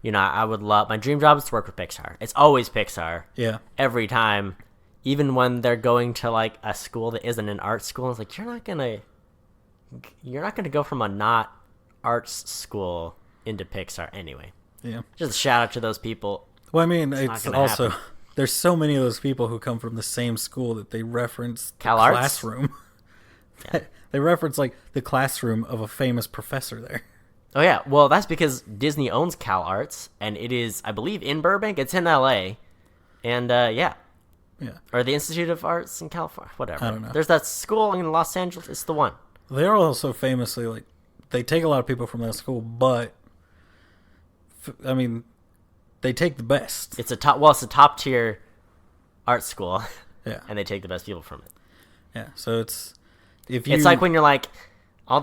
You know, I would love, my dream job is to work with Pixar. It's always Pixar.
Yeah.
Every time. Even when they're going to like a school that isn't an art school, it's like, you're not going to go from a not arts school into Pixar anyway.
Yeah.
Just a shout out to those people.
Well, I mean, it's also, there's so many of those people who come from the same school that they reference the classroom. Yeah. They reference, like, the classroom of a famous professor there.
Oh, yeah. Well, that's because Disney owns Cal Arts, and it is, I believe, in Burbank. It's in L.A. And, yeah.
Yeah.
Or the Institute of Arts in California. Whatever.
I don't know.
There's that school in Los Angeles. It's the one.
They're also famously, like, they take a lot of people from that school, but, I mean, they take the best.
It's a top-tier art school.
Yeah.
And they take the best people from it.
Yeah, so it's
like when you're like, all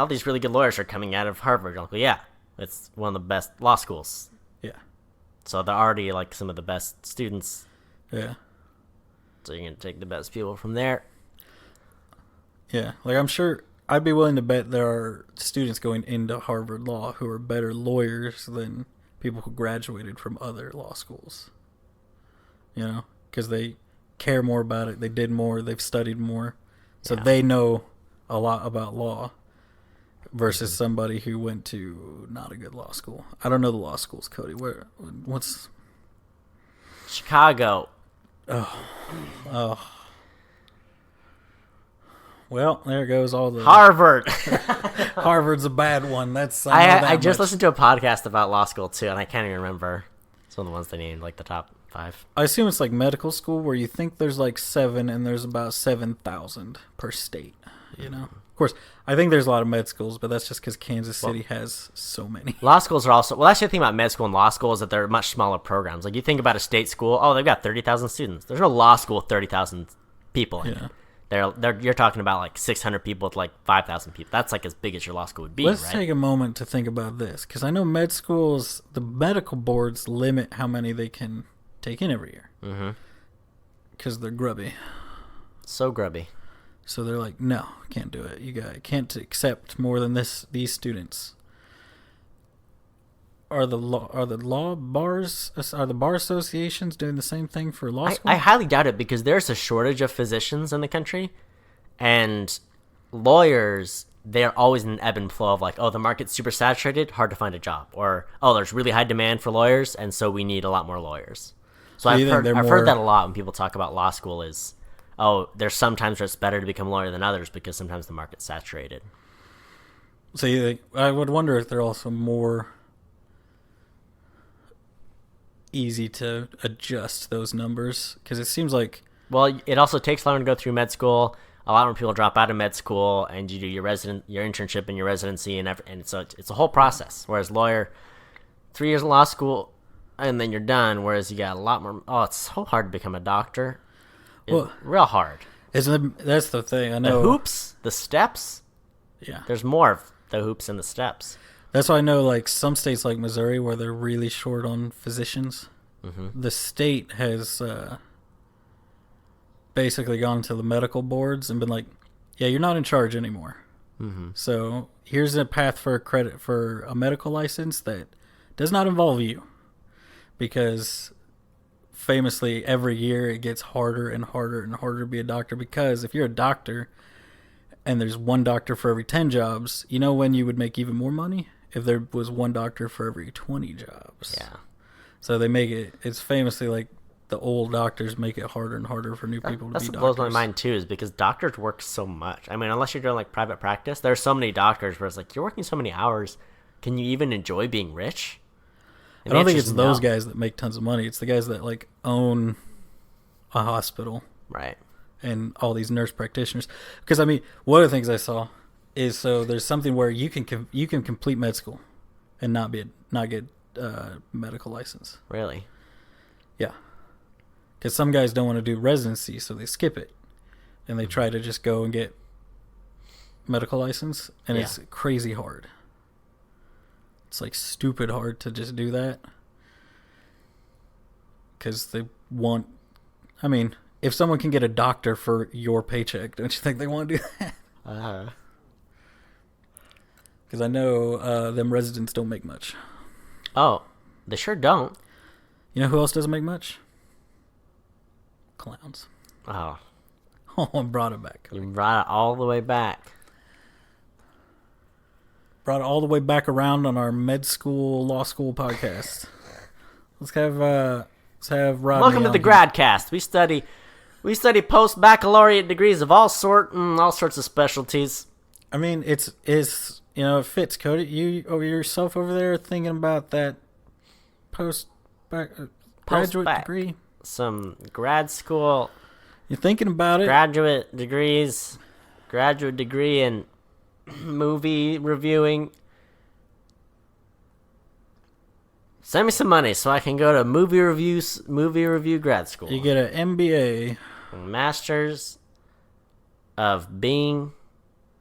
these really good lawyers are coming out of Harvard. You're like, well, yeah, it's one of the best law schools.
Yeah.
So they're already like some of the best students.
Yeah.
So you're gonna take the best people from there.
Yeah, like I'm sure I'd be willing to bet there are students going into Harvard Law who are better lawyers than people who graduated from other law schools. You know, because they care more about it, they did more, they've studied more. So they know a lot about law versus somebody who went to not a good law school. I don't know the law schools, Cody. What's
Chicago?
Oh. Well, there goes all the
Harvard.
Harvard's a bad one. That's
I just listened to a podcast about law school too, and I can't even remember. It's one of the ones they named, like the top 5.
I assume it's like medical school where you think there's like 7 and there's about 7,000 per state, you know? Of course, I think there's a lot of med schools, but that's just because Kansas City has so many.
Law schools are also, well, that's the thing about med school and law school is that they're much smaller programs. Like you think about a state school, oh, they've got 30,000 students. There's no law school with 30,000 people in it. You're talking about like 600 people with like 5,000 people. That's like as big as your law school would be,
Let's
right?
take a moment to think about this, because I know med schools, the medical boards limit how many they can take in every year.
Mm-hmm.
Because they're grubby. So grubby. So they're like, no, can't do it. You can't accept more than these students. Are the bar associations doing the same thing for law school?
I highly doubt it because there's a shortage of physicians in the country, and lawyers, they're always in an ebb and flow of like, oh, the market's super saturated, hard to find a job, or oh, there's really high demand for lawyers, and so we need a lot more lawyers. So I've heard that a lot when people talk about law school is, oh, there's sometimes where it's better to become a lawyer than others because sometimes the market's saturated.
So I would wonder if they're also more easy to adjust those numbers, because it seems like
Well, it also takes longer to go through med school. A lot more people drop out of med school, and you do your internship and your residency, and so it's a whole process. Whereas lawyer, 3 years of law school, and then you're done. Whereas you got a lot more. Oh, it's so hard to become a doctor. Real hard.
That's the thing. I know
the hoops, the steps.
Yeah,
there's more of the hoops and the steps.
That's why I know, like, some states like Missouri where they're really short on physicians. Mm-hmm. The state has basically gone to the medical boards and been like, yeah, you're not in charge anymore. Mm-hmm. So here's a path for credit for a medical license that does not involve you. Because famously every year it gets harder and harder and harder to be a doctor, because if you're a doctor and there's one doctor for every 10 jobs, you know when you would make even more money? If there was one doctor for every 20 jobs.
Yeah.
So they make it's famously like the old doctors make it harder and harder for new people to be doctors.
That's what blows my mind too, is because doctors work so much. I mean, unless you're doing like private practice, there's so many doctors where it's like, you're working so many hours. Can you even enjoy being rich?
I don't think it's those guys that make tons of money. It's the guys that like own a hospital.
Right.
And all these nurse practitioners. Because I mean, one of the things I saw is, so there's something where you can complete med school and not get medical license.
Really?
Yeah. Because some guys don't want to do residency, so they skip it, and they try to just go and get medical license, and it's crazy hard. It's like stupid hard to just do that, because they want. I mean, if someone can get a doctor for your paycheck, don't you think they want to do that? Because I know them residents don't make much.
Oh, they sure don't.
You know who else doesn't make much? Clowns.
Oh.
Oh, I brought it back.
You brought it all the way back.
Brought it all the way back around on our med school, law school podcast. Let's have Rodney.
Welcome to the Gradcast. We study post-baccalaureate degrees of all sorts of specialties.
I mean, it's it fits, Cody. You over yourself over there thinking about that graduate degree.
Some grad school.
You're thinking about it.
Graduate degree in movie reviewing. Send me some money so I can go to movie review grad school.
You get an MBA.
Masters of being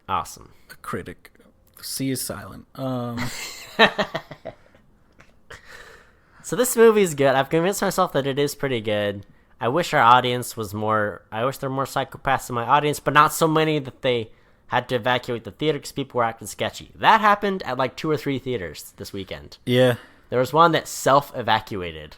awesome.
A critic. C is silent.
So this movie's good. I've convinced myself that it is pretty good. I wish there were more psychopaths in my audience, but not so many that they had to evacuate the theater because people were acting sketchy. That happened at like 2 or 3 theaters this weekend.
Yeah.
There was one that self-evacuated,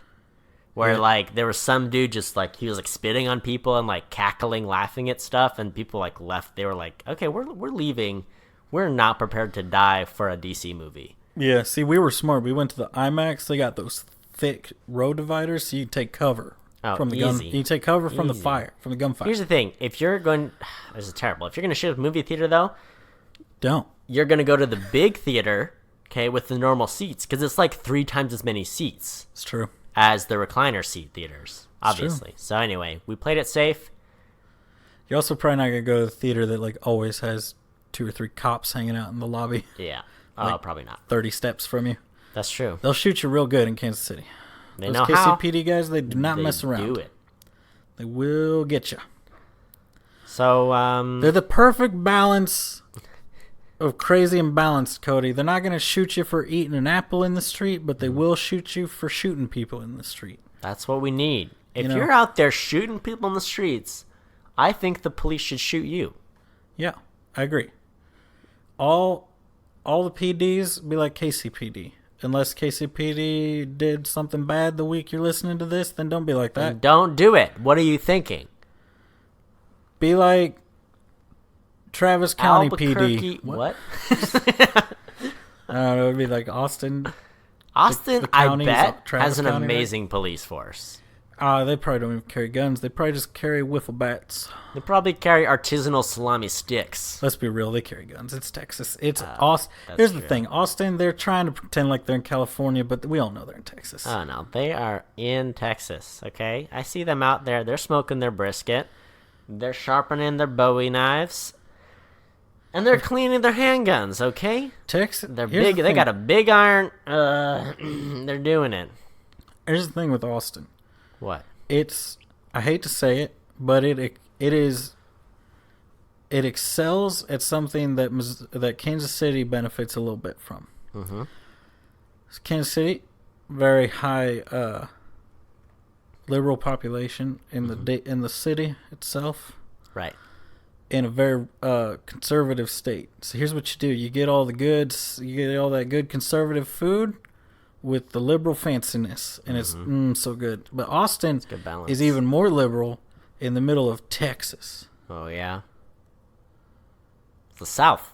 where like there was some dude just like, he was like spitting on people and like cackling, laughing at stuff, and people like left. They were like, okay, we're leaving. We're not prepared to die for a DC movie.
Yeah, see, we were smart. We went to the IMAX. They got those thick road dividers, so you take cover from the gun. You take cover from the fire, from the gunfire.
Here's the thing: if you're going, this is terrible. If you're going to shoot a movie theater, though,
don't. You're
going to go to the big theater, okay, with the normal seats, because it's like 3 times as many seats.
It's true.
As the recliner seat theaters, obviously. So anyway, we played it safe.
You're also probably not going to go to the theater that like always has 2 or 3 cops hanging out in the lobby.
Yeah.
Like
probably not.
30 steps from you.
That's true.
They'll shoot you real good in Kansas City.
They know how.
KCPD guys, they do not mess around.
Do it.
They will get you.
So,
they're the perfect balance of crazy and balanced, Cody. They're not going to shoot you for eating an apple in the street, but they will shoot you for shooting people in the street.
That's what we need. If you're out there shooting people in the streets, I think the police should shoot you.
Yeah, I agree. All the PDs be like KCPD. Unless KCPD did something bad the week you're listening to this, then don't be like that.
And don't do it. What are you thinking?
Be like Travis County
Albuquerque,
PD.
What?
I don't know. It would be like Austin.
Austin,
the
I bet,
Travis
has an
County,
amazing police force.
They probably don't even carry guns. They probably just carry wiffle bats.
They probably carry artisanal salami sticks.
Let's be real. They carry guns. It's Texas. It's Austin. Here's the thing. Austin, they're trying to pretend like they're in California, but we all know they're in Texas.
Oh, no. They are in Texas, okay? I see them out there. They're smoking their brisket. They're sharpening their Bowie knives. And they're cleaning their handguns, okay?
Texas.
They're big. They got a big iron. They're doing it.
Here's the thing with Austin.
What?
I hate to say it, but it excels at something that Kansas City benefits a little bit from.
Mm-hmm.
Kansas City, very high liberal population in the city itself.
Right.
In a very conservative state. So here's what you do: you get all the goods, you get all that good conservative food with the liberal fanciness, and it's so good. But Austin is even more liberal in the middle of Texas.
Oh, yeah? It's the South.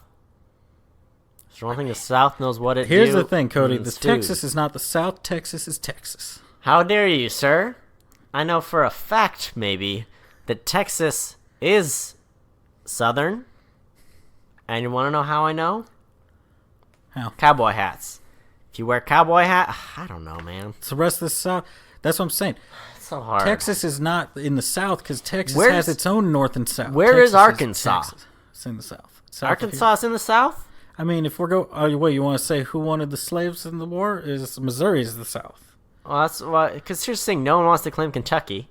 There's one thing the South knows what it
Here's
do.
the thing, Cody.
The
Texas is not the South. Texas is Texas.
How dare you, sir? I know for a fact, maybe, that Texas is Southern. And you want to know how I know?
How?
Cowboy hats. If you wear cowboy hat, I don't know, man.
It's the rest of the South. That's what I'm saying.
It's so hard.
Texas is not in the South because Texas has its own North and South.
Where
Texas
is Arkansas?
It's in the South.
Arkansas is in the South?
I mean, if we're wait, you want to say who wanted the slaves in the war? Is Missouri is the South?
Well, that's why. Because here's the thing: no one wants to claim Kentucky.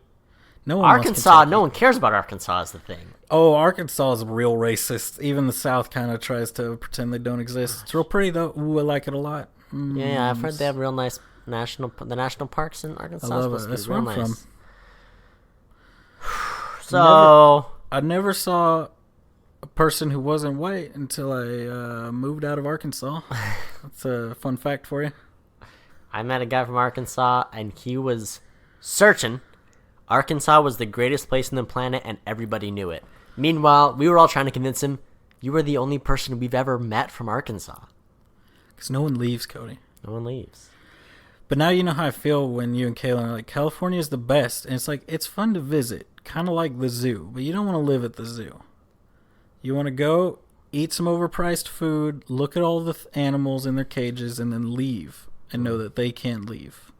No one.
Arkansas. No one cares about Arkansas. Is the thing.
Oh, Arkansas is real racist. Even the South kind of tries to pretend they don't exist. It's real pretty though. Ooh, I like it a lot.
Yeah, I've heard they have real nice the national parks in Arkansas.
I love it. That's where I'm from.
So
I never saw a person who wasn't white until I moved out of Arkansas. That's a fun fact for you.
I met a guy from Arkansas, and he was certain Arkansas was the greatest place on the planet, and everybody knew it. Meanwhile, we were all trying to convince him, you were the only person we've ever met from Arkansas.
Because no one leaves, Cody.
No one leaves.
But now you know how I feel when you and Kaylin are like, California is the best. And it's like, it's fun to visit. Kind of like the zoo. But you don't want to live at the zoo. You want to go, eat some overpriced food, look at all the animals in their cages, and then leave. And know that they can't leave.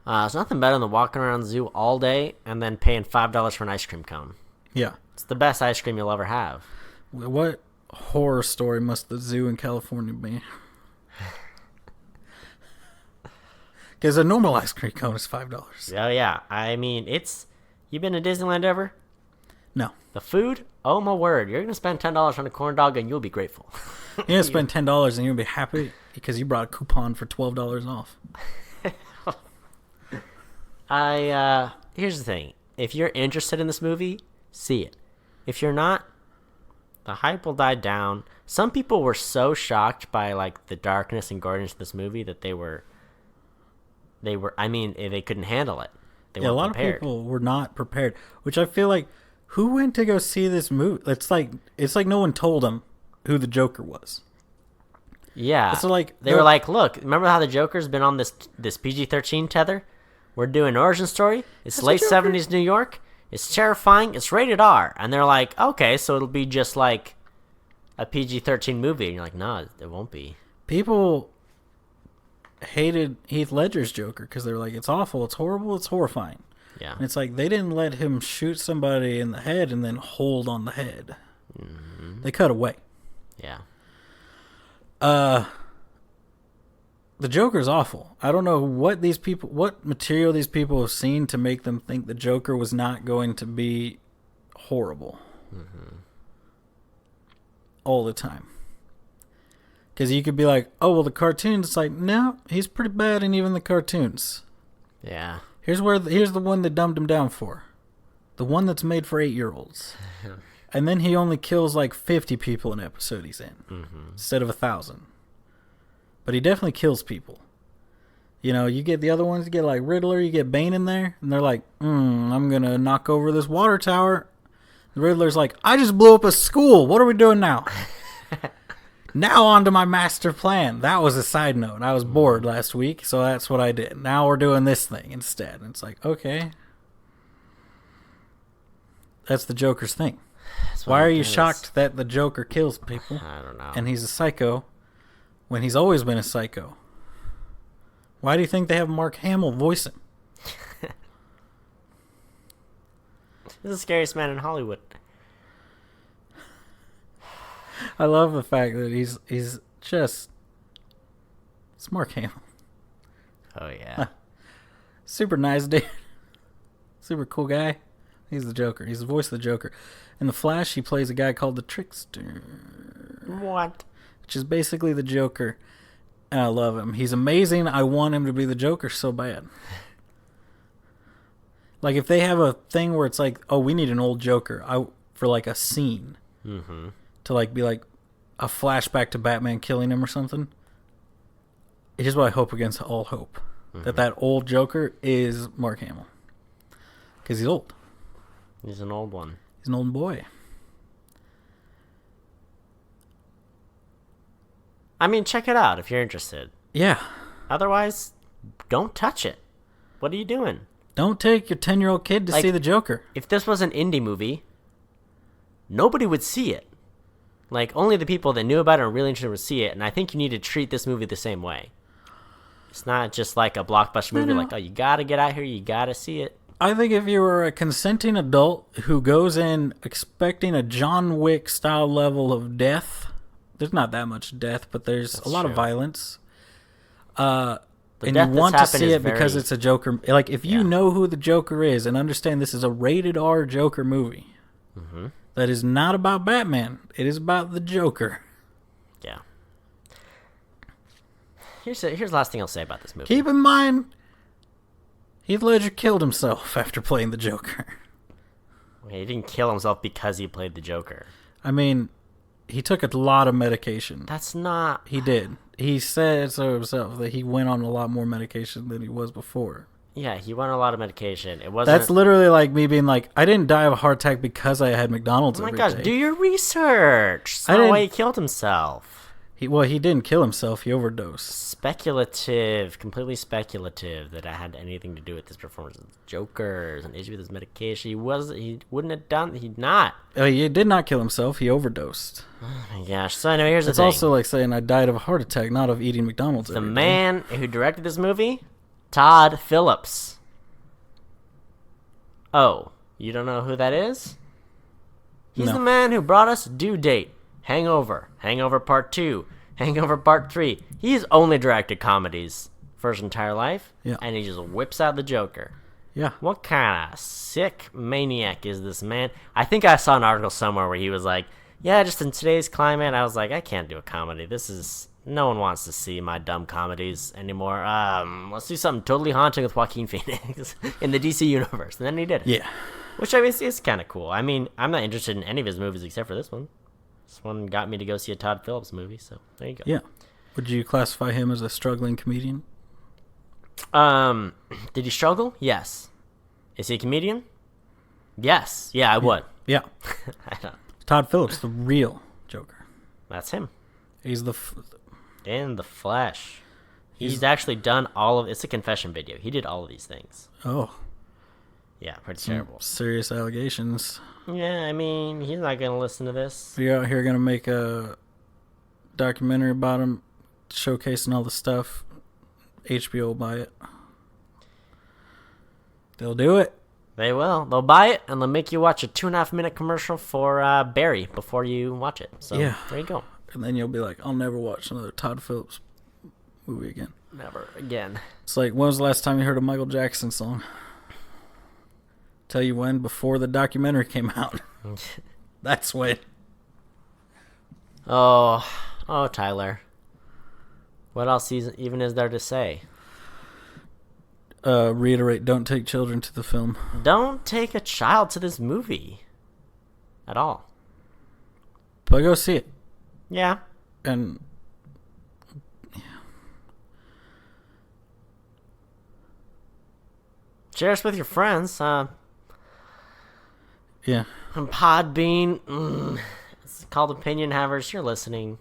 There's nothing better than walking around the zoo all day and then paying $5 for an ice cream cone.
Yeah.
It's the best ice cream you'll ever have.
What horror story must the zoo in California be? Because a normal ice cream cone is $5.
Oh, yeah. I mean, you been to Disneyland ever?
No.
The food? Oh, my word. You're going to spend $10 on a corn dog and you'll be grateful.
You're going to spend $10 and you'll be happy because you brought a coupon for $12 off.
Here's the thing. If you're interested in this movie, see it. If you're not, the hype will die down. Some people were so shocked by, like, the darkness and gordiness of this movie that they couldn't handle it. They weren't
a lot
prepared.
of people were not prepared, which I feel like, who went to go see this movie? It's like no one told them who the Joker was.
Yeah.
So like
they were like, look, remember how the Joker's been on this PG-13 tether? We're doing an origin story. It's late 70s New York. It's terrifying. It's rated R. And they're like, okay, so it'll be just like a PG-13 movie. And you're like, no, it won't be.
People hated Heath Ledger's Joker because they were like, it's awful, it's horrible, it's horrifying.
Yeah.
And it's like they didn't let him shoot somebody in the head and then hold on the head.
Mm-hmm.
They cut away.
Yeah.
The Joker's awful. I don't know what material these people have seen to make them think the Joker was not going to be horrible.
Mm-hmm.
All the time. Because you could be like, oh, well, the cartoons, it's like, no, he's pretty bad in even the cartoons.
Yeah.
Here's the one they dumbed him down for. The one that's made for 8-year-olds. And then he only kills like 50 people an episode he's in. Instead of 1,000. But he definitely kills people. You know, you get the other ones, you get like Riddler, you get Bane in there, and they're like, I'm going to knock over this water tower. The Riddler's like, I just blew up a school. What are we doing now? Now on to my master plan. That was a side note. I was bored last week, so that's what I did. Now we're doing this thing instead. And it's like, okay. That's the Joker's thing. Why are you shocked that the Joker kills people?
I don't know.
And he's a psycho when he's always been a psycho. Why do you think they have Mark Hamill voice him?
He's the scariest man in Hollywood.
I love the fact that he's just... It's Mark Hamill.
Oh, yeah.
Super nice dude. Super cool guy. He's the Joker. He's the voice of the Joker. In The Flash, he plays a guy called the Trickster.
What?
Which is basically the Joker. And I love him. He's amazing. I want him to be the Joker so bad. Like, if they have a thing where it's like, oh, we need an old Joker for, like, a scene.
Mm-hmm.
To, like, be like a flashback to Batman killing him or something. Here's what I hope against all hope. Mm-hmm. That old Joker is Mark Hamill. Because he's old.
He's an old one.
He's an old boy.
I mean, check it out if you're interested.
Yeah.
Otherwise, don't touch it. What are you doing?
Don't take your 10-year-old kid to see the Joker.
If this was an indie movie, nobody would see it. Like, only the people that knew about it and are really interested would see it, and I think you need to treat this movie the same way. It's not just like a blockbuster movie, like, oh, you gotta get out here, you gotta see it.
I think if you were a consenting adult who goes in expecting a John Wick style level of death, there's not that much death, but there's a lot of violence. And you want to see it because it's a Joker. Like, if you know who the Joker is and understand this is a rated R Joker movie, that is not about Batman. It is about the Joker.
Yeah. Here's the last thing I'll say about this movie.
Keep in mind, Heath Ledger killed himself after playing the Joker.
He didn't kill himself because he played the Joker.
I mean, he took a lot of medication.
That's not...
He did. He said so himself that he went on a lot more medication than he was before.
Yeah, he went on a lot of medication. It wasn't...
That's literally like me being like, I didn't die of a heart attack because I had McDonald's every day. Oh my gosh,
do your research. That's not why he killed himself.
He didn't kill himself. He overdosed.
Speculative. Completely speculative that it had anything to do with this performance. Joker, an issue with his medication. He wouldn't have done... He'd not.
He did not kill himself. He overdosed.
Oh my gosh. So anyway, here's the thing.
It's also like saying I died of a heart attack, not of eating McDonald's every day.
The man who directed this movie... Todd Phillips. Oh, you don't know who that is? He's the man who brought us Due Date, Hangover, Hangover Part 2, Hangover Part 3. He's only directed comedies for his entire life, and he just whips out the Joker.
Yeah. What
kind of sick maniac is this man? I think I saw an article somewhere where he was like, yeah, just in today's climate, I was like, I can't do a comedy. No one wants to see my dumb comedies anymore. Let's do something totally haunting with Joaquin Phoenix in the DC universe. And then he did it.
Yeah.
Which I mean is kind of cool. I mean, I'm not interested in any of his movies except for this one. This one got me to go see a Todd Phillips movie, so there you go.
Yeah. Would you classify him as a struggling comedian?
Did he struggle? Yes. Is he a comedian? Yes. Yeah, I would.
Yeah.
I don't.
Todd Phillips, the real Joker.
That's him.
He's the...
In the flesh. He's actually done all of... It's a confession video. He did all of these things.
Oh.
Yeah, pretty terrible.
Serious allegations.
Yeah, I mean, he's not going to listen to this.
You're out here going to make a documentary about him, showcasing all the stuff. HBO will buy it. They'll do it.
They will. They'll buy it, and they'll make you watch a 2.5-minute commercial for Barry before you watch it. So, there you go.
And then you'll be like, I'll never watch another Todd Phillips movie again.
Never again.
It's like, when was the last time you heard a Michael Jackson song? Tell you when, before the documentary came out. That's when.
Oh, Tyler. What else even is there to say?
Reiterate, don't take children to the film.
Don't take a child to this movie. At all.
But go see it.
Yeah.
And... yeah.
Share us with your friends.
Yeah.
On Podbean. It's called Opinion Havers. You're listening.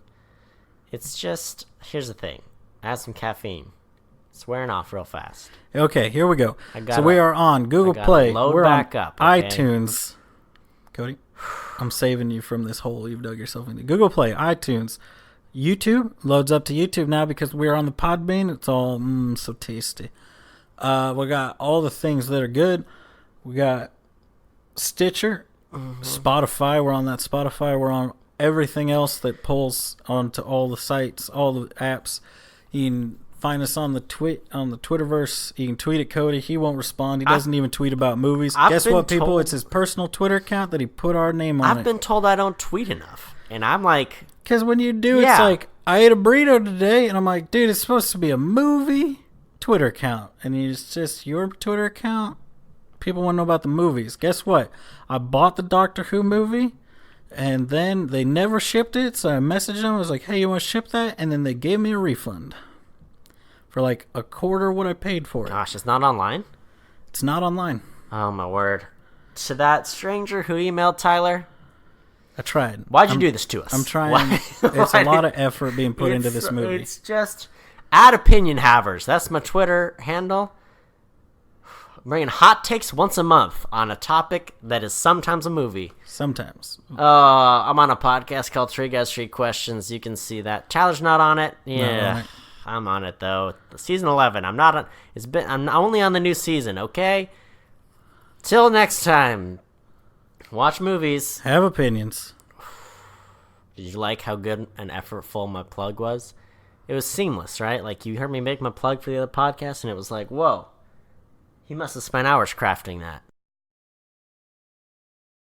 It's just, here's the thing. I had some caffeine. It's wearing off real fast.
Okay, here we go. So we are on Google Play. We're
back
on
up, okay?
iTunes. Cody, I'm saving you from this hole you've dug yourself into. Google Play, iTunes, YouTube. Loads up to YouTube now because we're on the Podbean. It's all so tasty. We got all the things that are good. We got Stitcher, Spotify. We're on that Spotify. We're on everything else that pulls onto all the sites, all the apps. You can find us on the Twitterverse. You can tweet at Cody. He won't respond. He doesn't even tweet about movies. Guess what, people? It's his personal Twitter account that he put our name on.
I've been told I don't tweet enough, and I'm like,
because when you do, it's like, I ate a burrito today, and I'm like, dude, it's supposed to be a movie Twitter account, and it's just your Twitter account. People want to know about the movies. Guess what? I bought the Doctor Who movie, and then they never shipped it, so I messaged them. I was like, hey, you want to ship that? And then they gave me a refund for like a quarter what I paid for it.
Gosh, it's not online?
It's not online.
Oh, my word. To that stranger who emailed Tyler?
I tried.
Why'd you do this to us?
I'm trying. It's a lot of effort being put into this movie.
It's just, at Opinion Havers. That's my Twitter handle. I'm bringing hot takes once a month on a topic that is sometimes a movie.
Sometimes.
I'm on a podcast called Three Guys, Three Questions. You can see that. Tyler's not on it. Yeah, I'm on it though. Season 11. I'm not on. I'm only on the new season. Okay. Till next time. Watch movies.
Have opinions.
Did you like how good and effortful my plug was? It was seamless, right? Like, you heard me make my plug for the other podcast, and it was like, whoa. He must have spent hours crafting that.